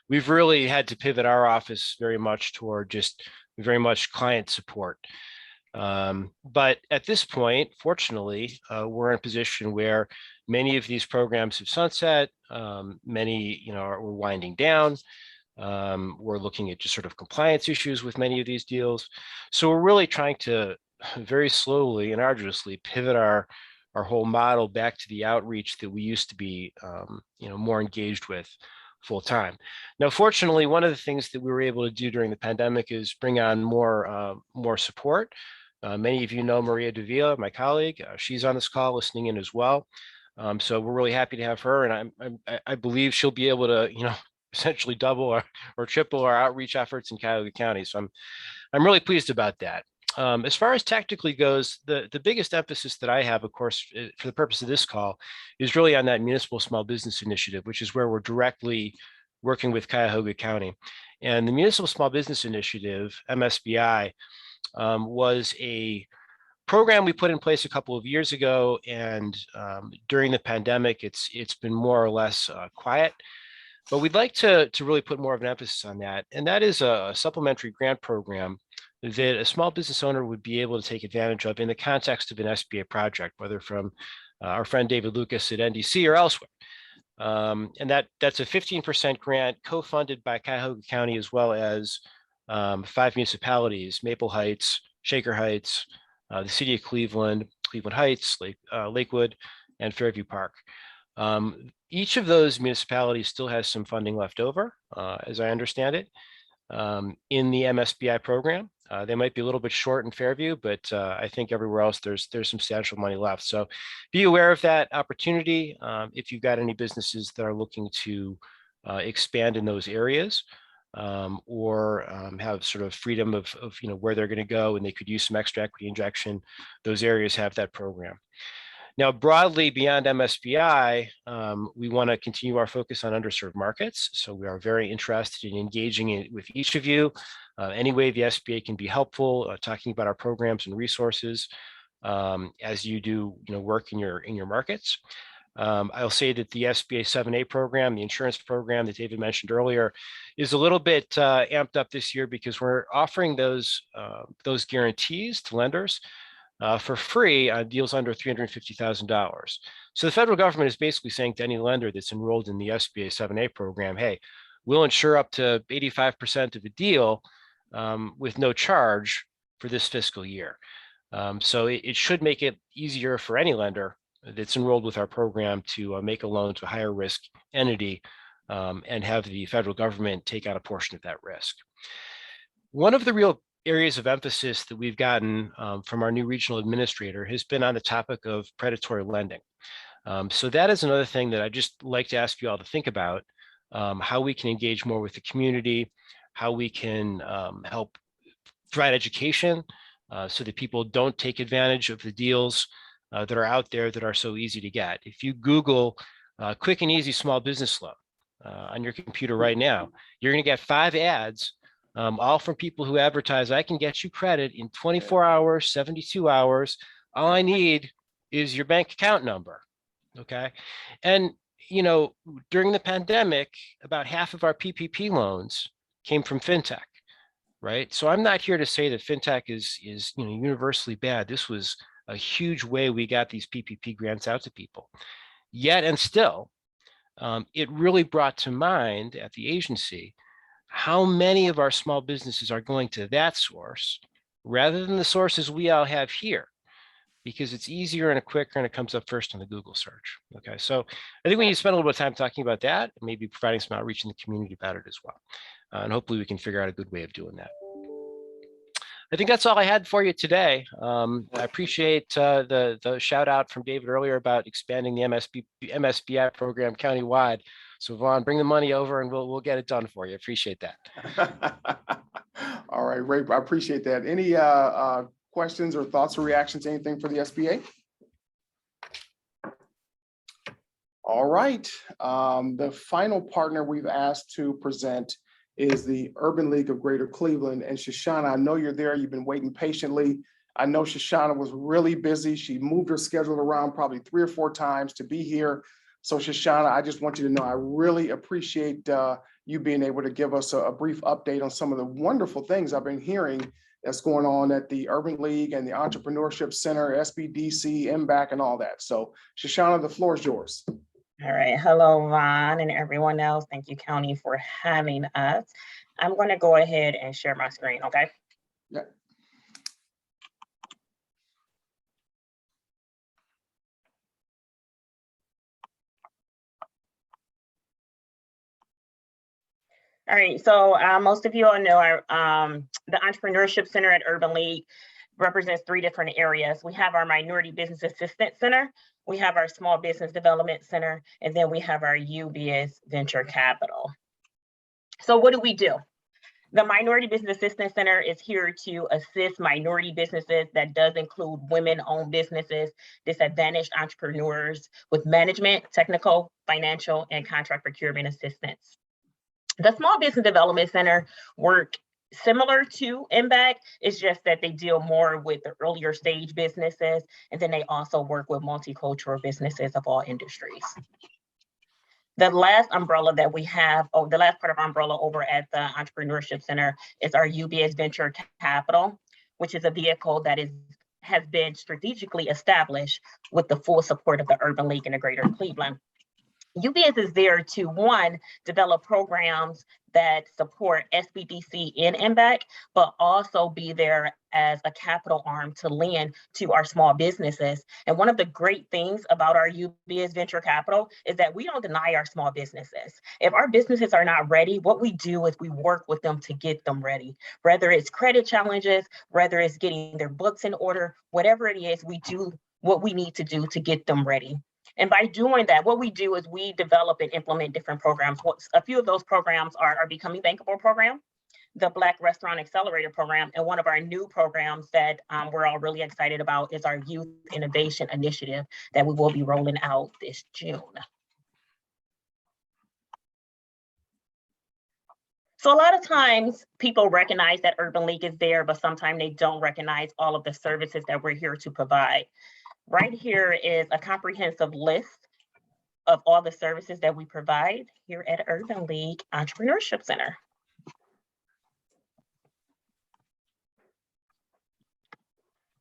we've really had to pivot our office very much toward just very much client support. But at this point, fortunately, we're in a position where many of these programs have sunset. Many, we're winding down. We're looking at just sort of compliance issues with many of these deals. So we're really trying to very slowly and arduously pivot our whole model back to the outreach that we used to be, more engaged with full time. Now, fortunately, one of the things that we were able to do during the pandemic is bring on more support. Many of you know Maria Davila, my colleague. She's on this call listening in as well. So we're really happy to have her, and I believe she'll be able to, essentially double or triple our outreach efforts in Cuyahoga County. So I'm really pleased about that. As far as tactically goes, the biggest emphasis that I have, of course, for the purpose of this call, is really on that municipal small business initiative, which is where we're directly working with Cuyahoga County. And the Municipal Small Business Initiative, MSBI, was a program we put in place a couple of years ago. And during the pandemic, it's been more or less quiet. But we'd like to really put more of an emphasis on that. And that is a supplementary grant program that a small business owner would be able to take advantage of in the context of an SBA project, whether from our friend David Lucas at NDC or elsewhere. And that's a 15% grant co-funded by Cuyahoga County, as well as 5 municipalities: Maple Heights, Shaker Heights, the city of Cleveland, Cleveland Heights, Lakewood, and Fairview Park. Each of those municipalities still has some funding left over, as I understand it, in the MSBI program. They might be a little bit short in Fairview, but I think everywhere else there's substantial money left. So be aware of that opportunity if you've got any businesses that are looking to expand in those areas, or have sort of freedom of where they're going to go, and they could use some extra equity injection. Those areas have that program. Now, broadly beyond MSBI, we want to continue our focus on underserved markets. So we are very interested in engaging with each of you. Any way the SBA can be helpful, talking about our programs and resources as you do work in your markets. I'll say that the SBA 7A program, the insurance program that David mentioned earlier, is a little bit amped up this year because we're offering those guarantees to lenders for free on deals under $350,000. So the federal government is basically saying to any lender that's enrolled in the SBA 7A program, hey, we'll insure up to 85% of the deal with no charge for this fiscal year. So it should make it easier for any lender that's enrolled with our program to make a loan to a higher risk entity and have the federal government take out a portion of that risk. One of the real areas of emphasis that we've gotten from our new regional administrator has been on the topic of predatory lending. So that is another thing that I just like to ask you all to think about, how we can engage more with the community, how we can help provide education so that people don't take advantage of the deals that are out there that are so easy to get. If you Google quick and easy small business loan on your computer right now, you're going to get 5 ads all from people who advertise, I can get you credit in 24 hours, 72 hours. All I need is your bank account number. Okay. And, you know, during the pandemic, about half of our PPP loans came from fintech, right? So I'm not here to say that fintech is you know, universally bad. This was a huge way we got these PPP grants out to people. Yet and still, it really brought to mind at the agency how many of our small businesses are going to that source rather than the sources we all have here, because it's easier and quicker and it comes up first on the Google search. Okay, so I think we need to spend a little bit of time talking about that, and maybe providing some outreach in the community about it as well. And hopefully we can figure out a good way of doing that. I think that's all I had for you today. I appreciate the shout out from David earlier about expanding the MSBI program countywide. So Vaughn, bring the money over and we'll get it done for you. Appreciate that. All right, Ray, I appreciate that. Any questions or thoughts or reactions, anything for the SBA? All right, the final partner we've asked to present is the Urban League of Greater Cleveland. And Shoshana, I know you're there. You've been waiting patiently. I know Shoshana was really busy. She moved her schedule around probably 3 or 4 times to be here. So Shoshana, I just want you to know I really appreciate you being able to give us a brief update on some of the wonderful things I've been hearing that's going on at the Urban League and the Entrepreneurship Center, SBDC, MBAC, and all that. So Shoshana, the floor is yours. All right. Hello, Vaughn and everyone else. Thank you, County, for having us. I'm going to go ahead and share my screen, okay? Yeah. All right. So most of you all know the Entrepreneurship Center at Urban League represents 3 different areas. We have our Minority Business Assistance Center, we have our Small Business Development Center, and then we have our UBS Venture Capital. So what do we do? The Minority Business Assistance Center is here to assist minority businesses. That does include women-owned businesses, disadvantaged entrepreneurs with management, technical, financial, and contract procurement assistance. The Small Business Development Center work similar to MBAC. It's just that they deal more with the earlier stage businesses, and then they also work with multicultural businesses of all industries. The last umbrella that we have, the last part of our umbrella over at the Entrepreneurship Center is our UBS Venture Capital, which is a vehicle that has been strategically established with the full support of the Urban League in the Greater Cleveland. UBS is there to, 1, develop programs that support SBDC and MBAC, but also be there as a capital arm to lend to our small businesses. And one of the great things about our UBS Venture Capital is that we don't deny our small businesses. If our businesses are not ready, what we do is we work with them to get them ready. Whether it's credit challenges, whether it's getting their books in order, whatever it is, we do what we need to do to get them ready. And by doing that, what we do is we develop and implement different programs. A few of those programs are our Becoming Bankable program, the Black Restaurant Accelerator program, and one of our new programs that we're all really excited about is our Youth Innovation Initiative that we will be rolling out this June. So a lot of times people recognize that Urban League is there, but sometimes they don't recognize all of the services that we're here to provide. Right here is a comprehensive list of all the services that we provide here at Urban League Entrepreneurship Center.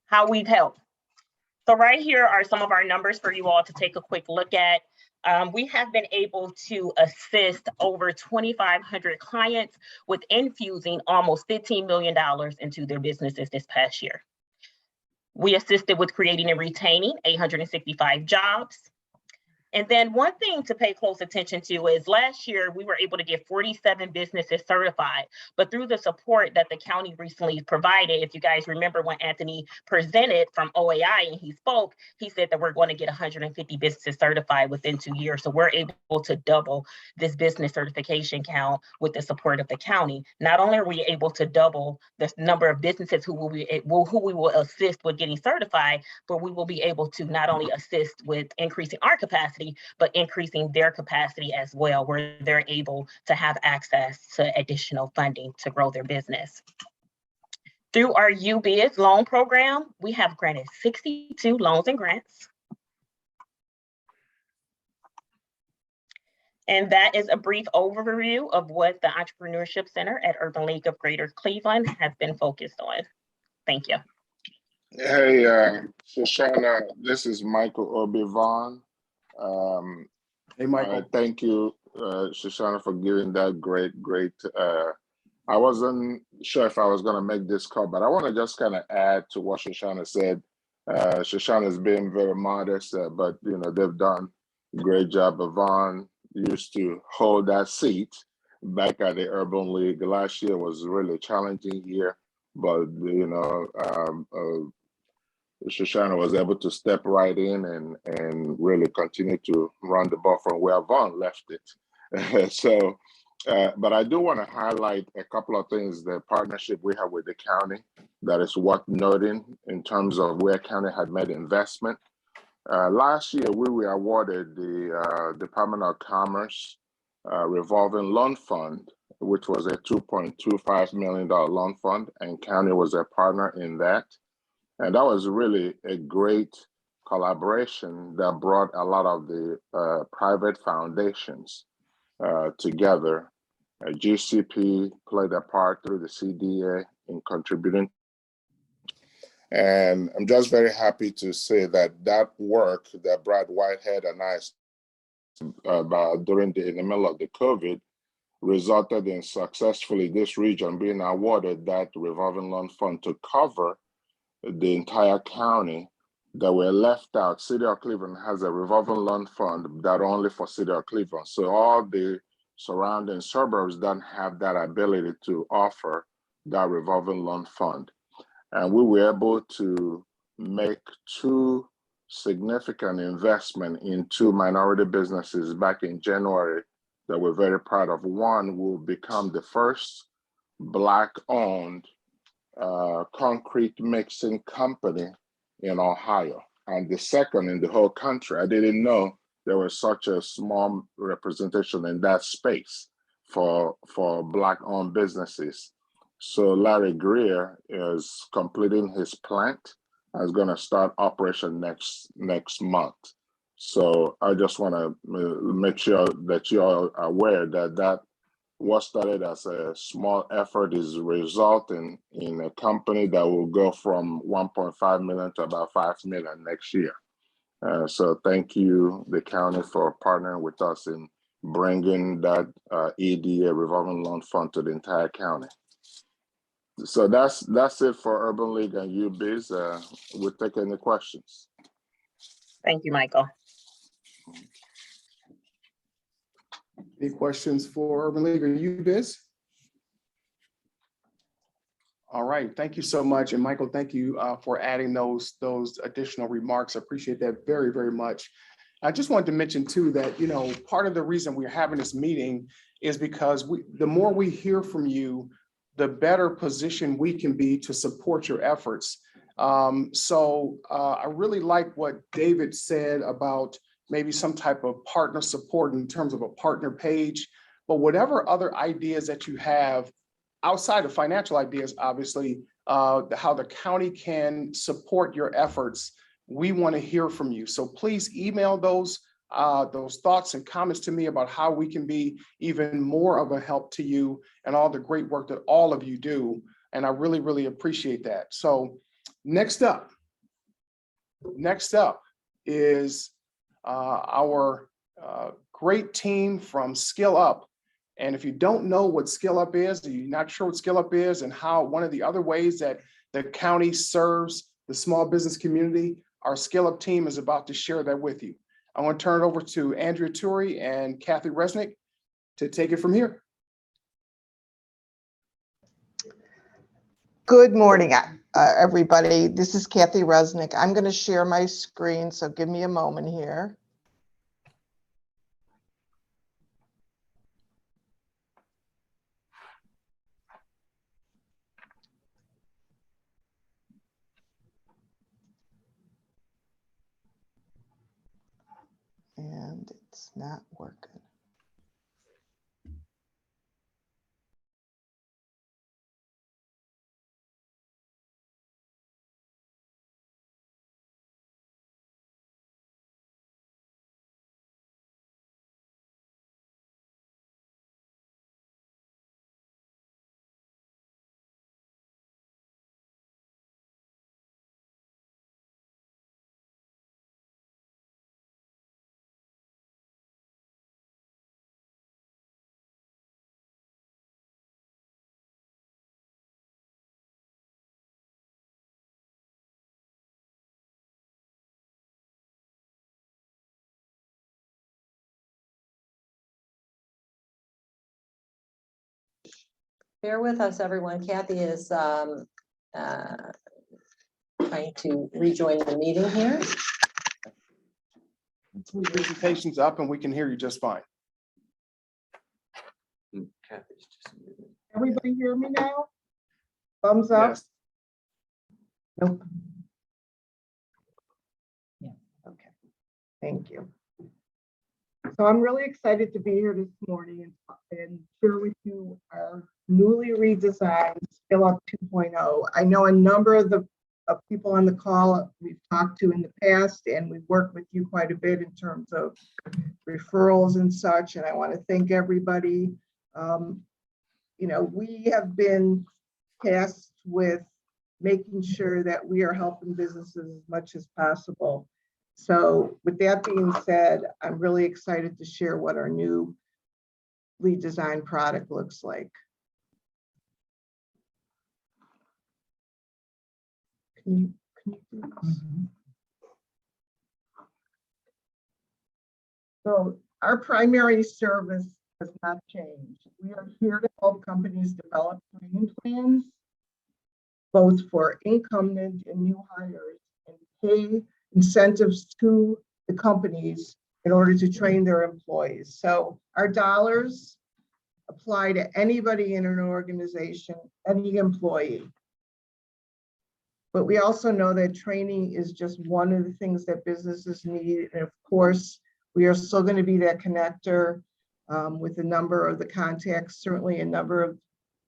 How we've helped. So right here are some of our numbers for you all to take a quick look at. We have been able to assist over 2,500 clients with infusing almost $15 million into their businesses this past year. We assisted with creating and retaining 865 jobs. And then one thing to pay close attention to is last year, we were able to get 47 businesses certified, but through the support that the county recently provided, if you guys remember when Anthony presented from OAI and he spoke, he said that we're going to get 150 businesses certified within 2 years. So we're able to double this business certification count with the support of the county. Not only are we able to double the number of businesses who we will assist with getting certified, but we will be able to not only assist with increasing our capacity, capacity, but increasing their capacity as well, where they're able to have access to additional funding to grow their business. Through our UBIZ loan program, we have granted 62 loans and grants. And that is a brief overview of what the Entrepreneurship Center at Urban League of Greater Cleveland has been focused on. Thank you. Hey, Shoshana, this is Michael Obi-Vaughn. Hey, Michael. Thank you, Shoshana, for giving that great. I wasn't sure if I was going to make this call, but I want to just kind of add to what Shoshana said. Shoshana's been very modest, but you know they've done a great job. Yvonne used to hold that seat back at the Urban League. Last year was a really challenging year, but you know, Shoshana was able to step right in and really continue to run the ball from where Vaughn left it. So, but I do want to highlight a couple of things, the partnership we have with the county that is worth noting in terms of where county had made investment. Last year, we were awarded the Department of Commerce revolving loan fund, which was a $2.25 million loan fund, and county was a partner in that. And that was really a great collaboration that brought a lot of the private foundations together. GCP played a part through the CDA in contributing. And I'm just very happy to say that that work that Brad Whitehead and I about in the middle of the COVID resulted in successfully this region being awarded that revolving loan fund to cover the entire county that were left out. City of Cleveland has a revolving loan fund that only for City of Cleveland. So all the surrounding suburbs don't have that ability to offer that revolving loan fund. And we were able to make two significant investment in two minority businesses back in January that we're very proud of. One will become the first Black-owned concrete mixing company in Ohio, and the second in the whole country. I didn't know there was such a small representation in that space for Black-owned businesses. So Larry Greer is completing his plant and is going to start operation next month. So I just want to make sure that you are aware that what started as a small effort is resulting in a company that will go from 1.5 million to about 5 million next year. So thank you, the county, for partnering with us in bringing that EDA revolving loan fund to the entire county. So that's it for Urban League and UBIZ. We'll take any questions. Thank you, Michael. Any questions for Urban League or UBIZ? All right, thank you so much. And Michael, thank you for adding those additional remarks. I appreciate that very, very much. I just wanted to mention too that, you know, part of the reason we're having this meeting is because the more we hear from you, the better position we can be to support your efforts. So I really like what David said about maybe some type of partner support in terms of a partner page, but whatever other ideas that you have outside of financial ideas, obviously, how the county can support your efforts, we want to hear from you. So please email those thoughts and comments to me about how we can be even more of a help to you and all the great work that all of you do. And I really, really appreciate that. So next up is our great team from Skill Up. And if you don't know what Skill Up is, or you're not sure what Skill Up is and how one of the other ways that the county serves the small business community, our Skill Up team is about to share that with you. I want to turn it over to Andrea Turi and Kathy Resnick to take it from here. Good morning, everybody. This is Kathy Resnick. I'm going to share my screen, so give me a moment here. And and it's not working. Bear with us, everyone. Kathy is trying to rejoin the meeting here. Presentation's up and we can hear you just fine. Everybody hear me now? Thumbs up? Yes. Nope. Yeah, okay. Thank you. So I'm really excited to be here this morning and share with you our newly redesigned Skill Up 2.0. I know a number of the people on the call we've talked to in the past, and we've worked with you quite a bit in terms of referrals and such, and I want to thank everybody. You know, we have been tasked with making sure that we are helping businesses as much as possible. So with that being said, I'm really excited to share what our new lead design product looks like. Can you do this? So our primary service has not changed. We are here to help companies develop training plans, both for incumbent and new hires, and pay incentives to the companies in order to train their employees. So our dollars apply to anybody in an organization, any employee. But we also know that training is just one of the things that businesses need. And of course, we are still going to be that connector with a number of the contacts, certainly a number of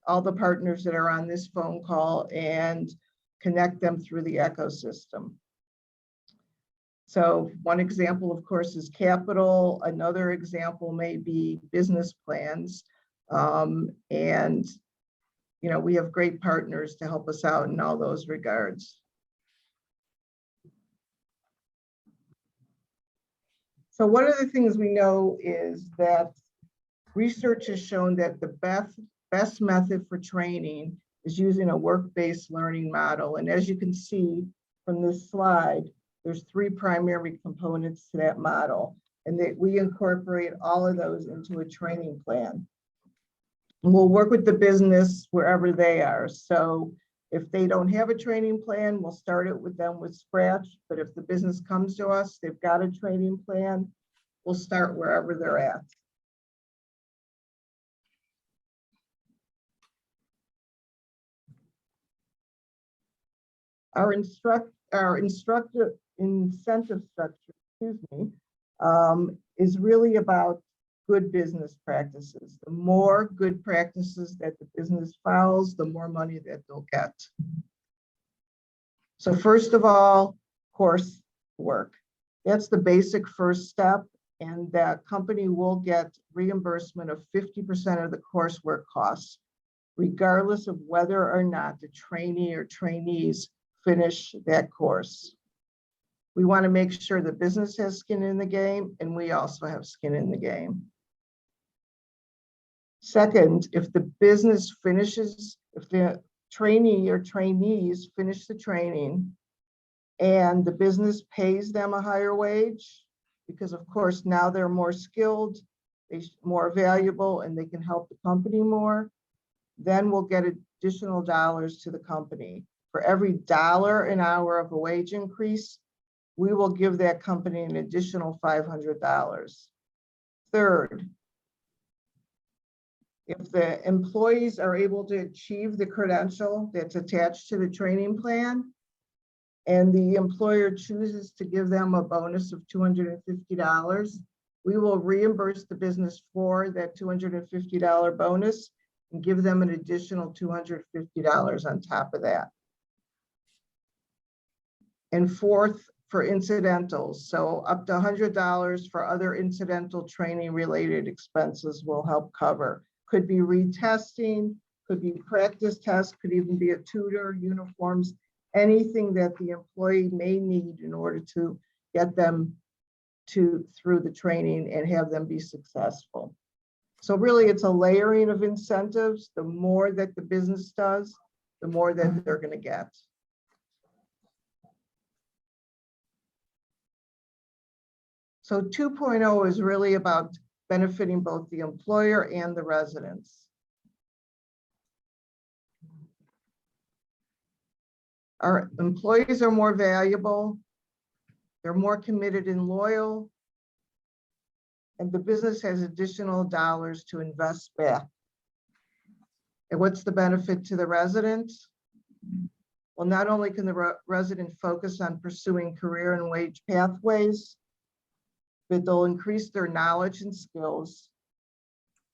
all the partners that are on this phone call, and connect them through the ecosystem. So one example, of course, is capital. Another example may be business plans. And, you know, we have great partners to help us out in all those regards. So one of the things we know is that research has shown that the best method for training is using a work-based learning model. And as you can see from this slide, there's three primary components to that model, and that we incorporate all of those into a training plan. And we'll work with the business wherever they are. So if they don't have a training plan, we'll start it with them with scratch. But if the business comes to us, they've got a training plan, we'll start wherever they're at. Our instructor incentive structure, is really about good business practices. The more good practices that the business follows, the more money that they'll get. So first of all, course work. That's the basic first step, and that company will get reimbursement of 50% of the coursework costs, regardless of whether or not the trainee or trainees finish that course. We want to make sure the business has skin in the game, and we also have skin in the game. Second, if the business finishes, if the trainee or trainees finish the training and the business pays them a higher wage, because of course now they're more skilled, they're more valuable, and they can help the company more, then we'll get additional dollars to the company. For every $1 an hour of a wage increase, we will give that company an additional $500. Third, if the employees are able to achieve the credential that's attached to the training plan, and the employer chooses to give them a bonus of $250, we will reimburse the business for that $250 bonus and give them an additional $250 on top of that. And fourth, for incidentals, so up to $100 for other incidental training related expenses will help cover. Could be retesting, could be practice tests, could even be a tutor, uniforms, anything that the employee may need in order to get them through the training and have them be successful. So really it's a layering of incentives. The more that the business does, the more that they're going to get. So 2.0 is really about benefiting both the employer and the residents. Our employees are more valuable, they're more committed and loyal, and the business has additional dollars to invest back. And what's the benefit to the residents? Well, not only can the resident focus on pursuing career and wage pathways, but they'll increase their knowledge and skills,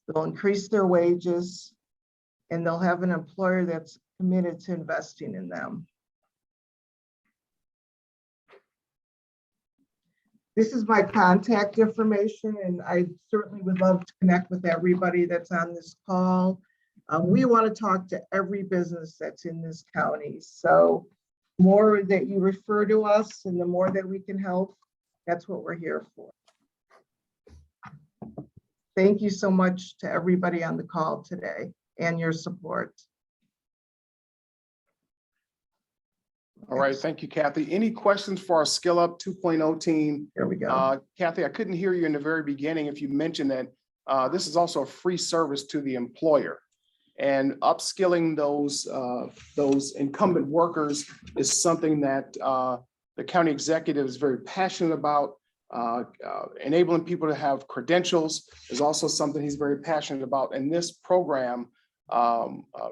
they'll increase their wages, and they'll have an employer that's committed to investing in them. This is my contact information, and I certainly would love to connect with everybody that's on this call. We want to talk to every business that's in this county. So the more that you refer to us and the more that we can help, that's what we're here for. Thank you so much to everybody on the call today and your support. All right, thank you, Kathy. Any questions for our Skill Up 2.0 team? Here we go. Kathy, I couldn't hear you in the very beginning if you mentioned that this is also a free service to the employer. And upskilling those incumbent workers is something that the county executive is very passionate about. Enabling people to have credentials is also something he's very passionate about. And this program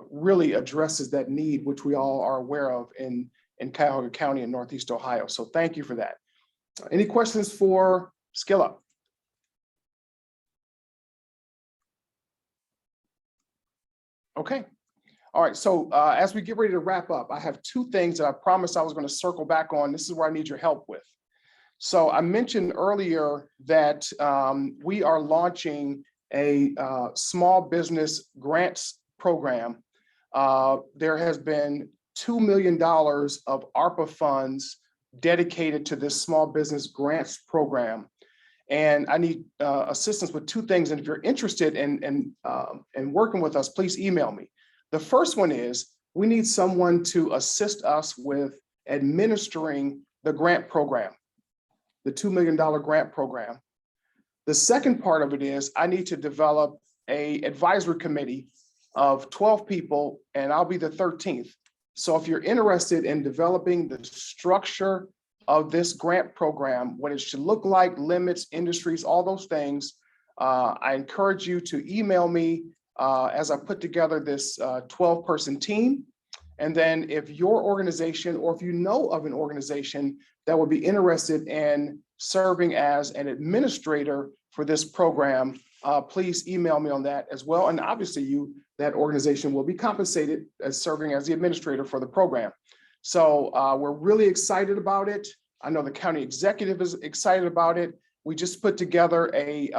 really addresses that need, which we all are aware of in Cuyahoga County in Northeast Ohio. So thank you for that. Any questions for Skill Up? Okay. All right. So as we get ready to wrap up, I have two things that I promised I was going to circle back on. This is where I need your help with. So I mentioned earlier that we are launching a small business grants program. There has been $2 million of ARPA funds dedicated to this small business grants program. And I need assistance with two things. And if you're interested in working with us, please email me. The first one is we need someone to assist us with administering the grant program, the $2 million grant program. The second part of it is I need to develop an advisory committee of 12 people, and I'll be the 13th. So if you're interested in developing the structure of this grant program, what it should look like, limits, industries, all those things, I encourage you to email me as I put together this 12-person team. And then if your organization, or if you know of an organization that would be interested in serving as an administrator for this program, please email me on that as well. And obviously that organization will be compensated as serving as the administrator for the program. So we're really excited about it. I know the county executive is excited about it. We just put together a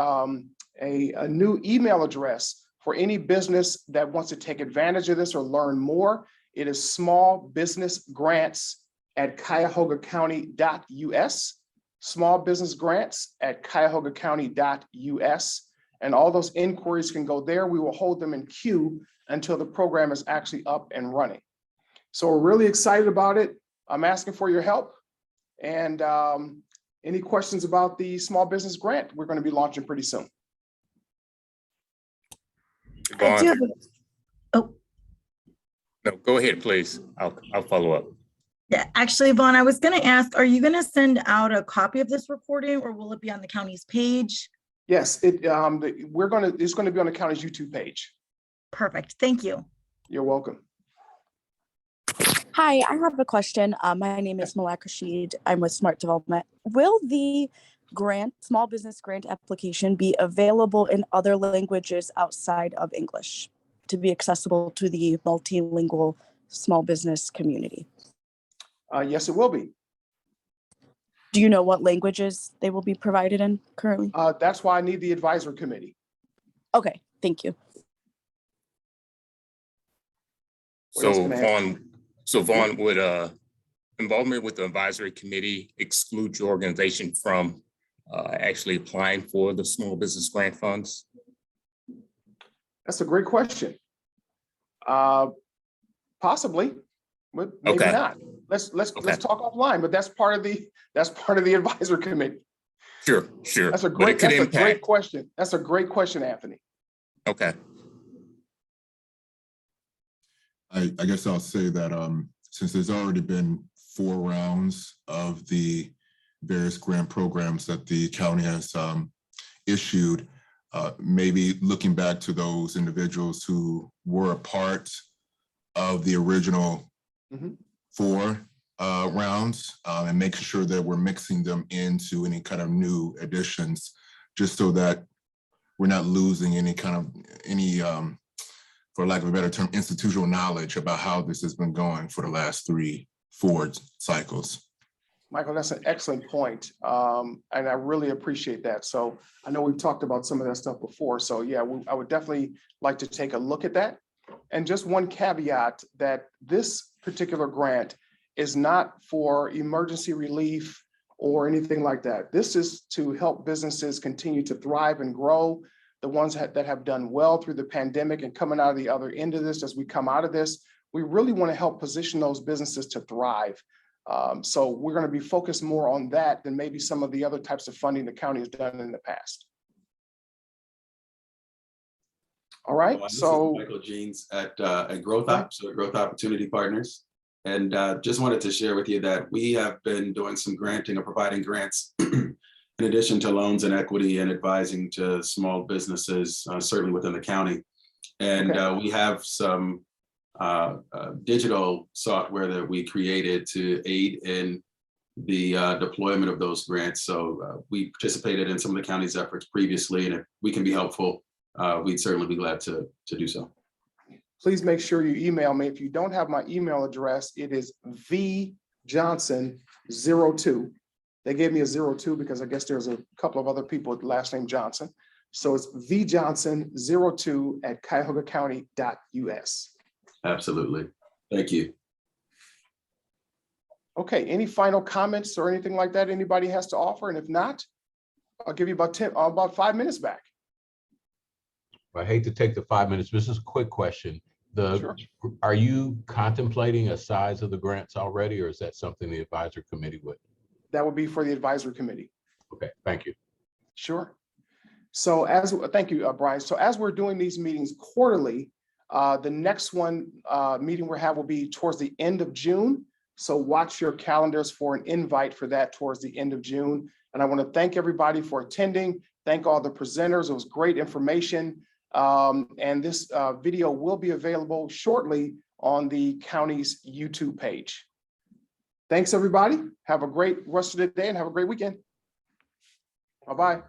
new email address for any business that wants to take advantage of this or learn more. It is smallbusinessgrants@cuyahogacounty.us, smallbusinessgrants@cuyahogacounty.us. And all those inquiries can go there. We will hold them in queue until the program is actually up and running. So we're really excited about it. I'm asking for your help. And any questions about the small business grant we're going to be launching pretty soon? I do have No, go ahead, please. I'll follow up. Yeah, actually, Vaughn, I was going to ask, are you going to send out a copy of this recording, or will it be on the county's page? Yes, it's going to be on the county's YouTube page. Perfect. Thank you. You're welcome. Hi, I have a question. My name is Malak Rashid. I'm with Smart Development. Will the small business grant application be available in other languages outside of English to be accessible to the multilingual small business community? Yes, it will be. Do you know what languages they will be provided in currently? That's why I need the advisory committee. Okay, thank you. What else So can I add? Vaughn, would involvement with the advisory committee exclude your organization from actually applying for the small business grant funds? That's a great question. Possibly, but maybe Okay. not. Let's talk offline, but that's part of the advisory committee. Sure. That's a But it great, could that's a great impact. question. That's a great question, Anthony. Okay. I guess I'll say that since there's already been 4 rounds of the various grant programs that the county has issued, maybe looking back to those individuals who were a part of the original 4 rounds and making sure that we're mixing them into any kind of new additions, just so that we're not losing any for lack of a better term, institutional knowledge about how this has been going for the last 3-4 cycles. Michael, that's an excellent point. And I really appreciate that. So I know we've talked about some of that stuff before. So yeah, I would definitely like to take a look at that. And just one caveat that this particular grant is not for emergency relief or anything like that. This is to help businesses continue to thrive and grow. The ones that have done well through the pandemic and coming out of the other end of this, as we come out of this, we really want to help position those businesses to thrive. So we're going to be focused more on that than maybe some of the other types of funding the county has done in the past. All right, This is so Michael Jeans at Growth Opportunity Partners. And just wanted to share with you that we have been doing some granting or providing grants in addition to loans and equity and advising to small businesses, certainly within the county. And we have some digital software that we created to aid in the deployment of those grants. So we participated in some of the county's efforts previously, and if we can be helpful, we'd certainly be glad to do so. please make sure you email me. If you don't have my email address, it is vjohnson02. They gave me a 02 because I guess there's a couple of other people with the last name Johnson. So it's vjohnson02@cuyahogacounty.us. Absolutely. Thank you. Okay, any final comments or anything like that anybody has to offer? And if not, I'll give you about 5 minutes back. I hate to take the 5 minutes. This is a quick question. Sure. Are you contemplating a size of the grants already, or is that something the advisory committee would? That would be for the advisory committee. Okay, thank you. Sure. So thank you, Brian. So as we're doing these meetings quarterly, the next meeting we'll have will be towards the end of June. So watch your calendars for an invite for that towards the end of June. And I want to thank everybody for attending. Thank all the presenters. It was great information. And this video will be available shortly on the county's YouTube page. Thanks, everybody. Have a great rest of the day and have a great weekend. Bye-bye.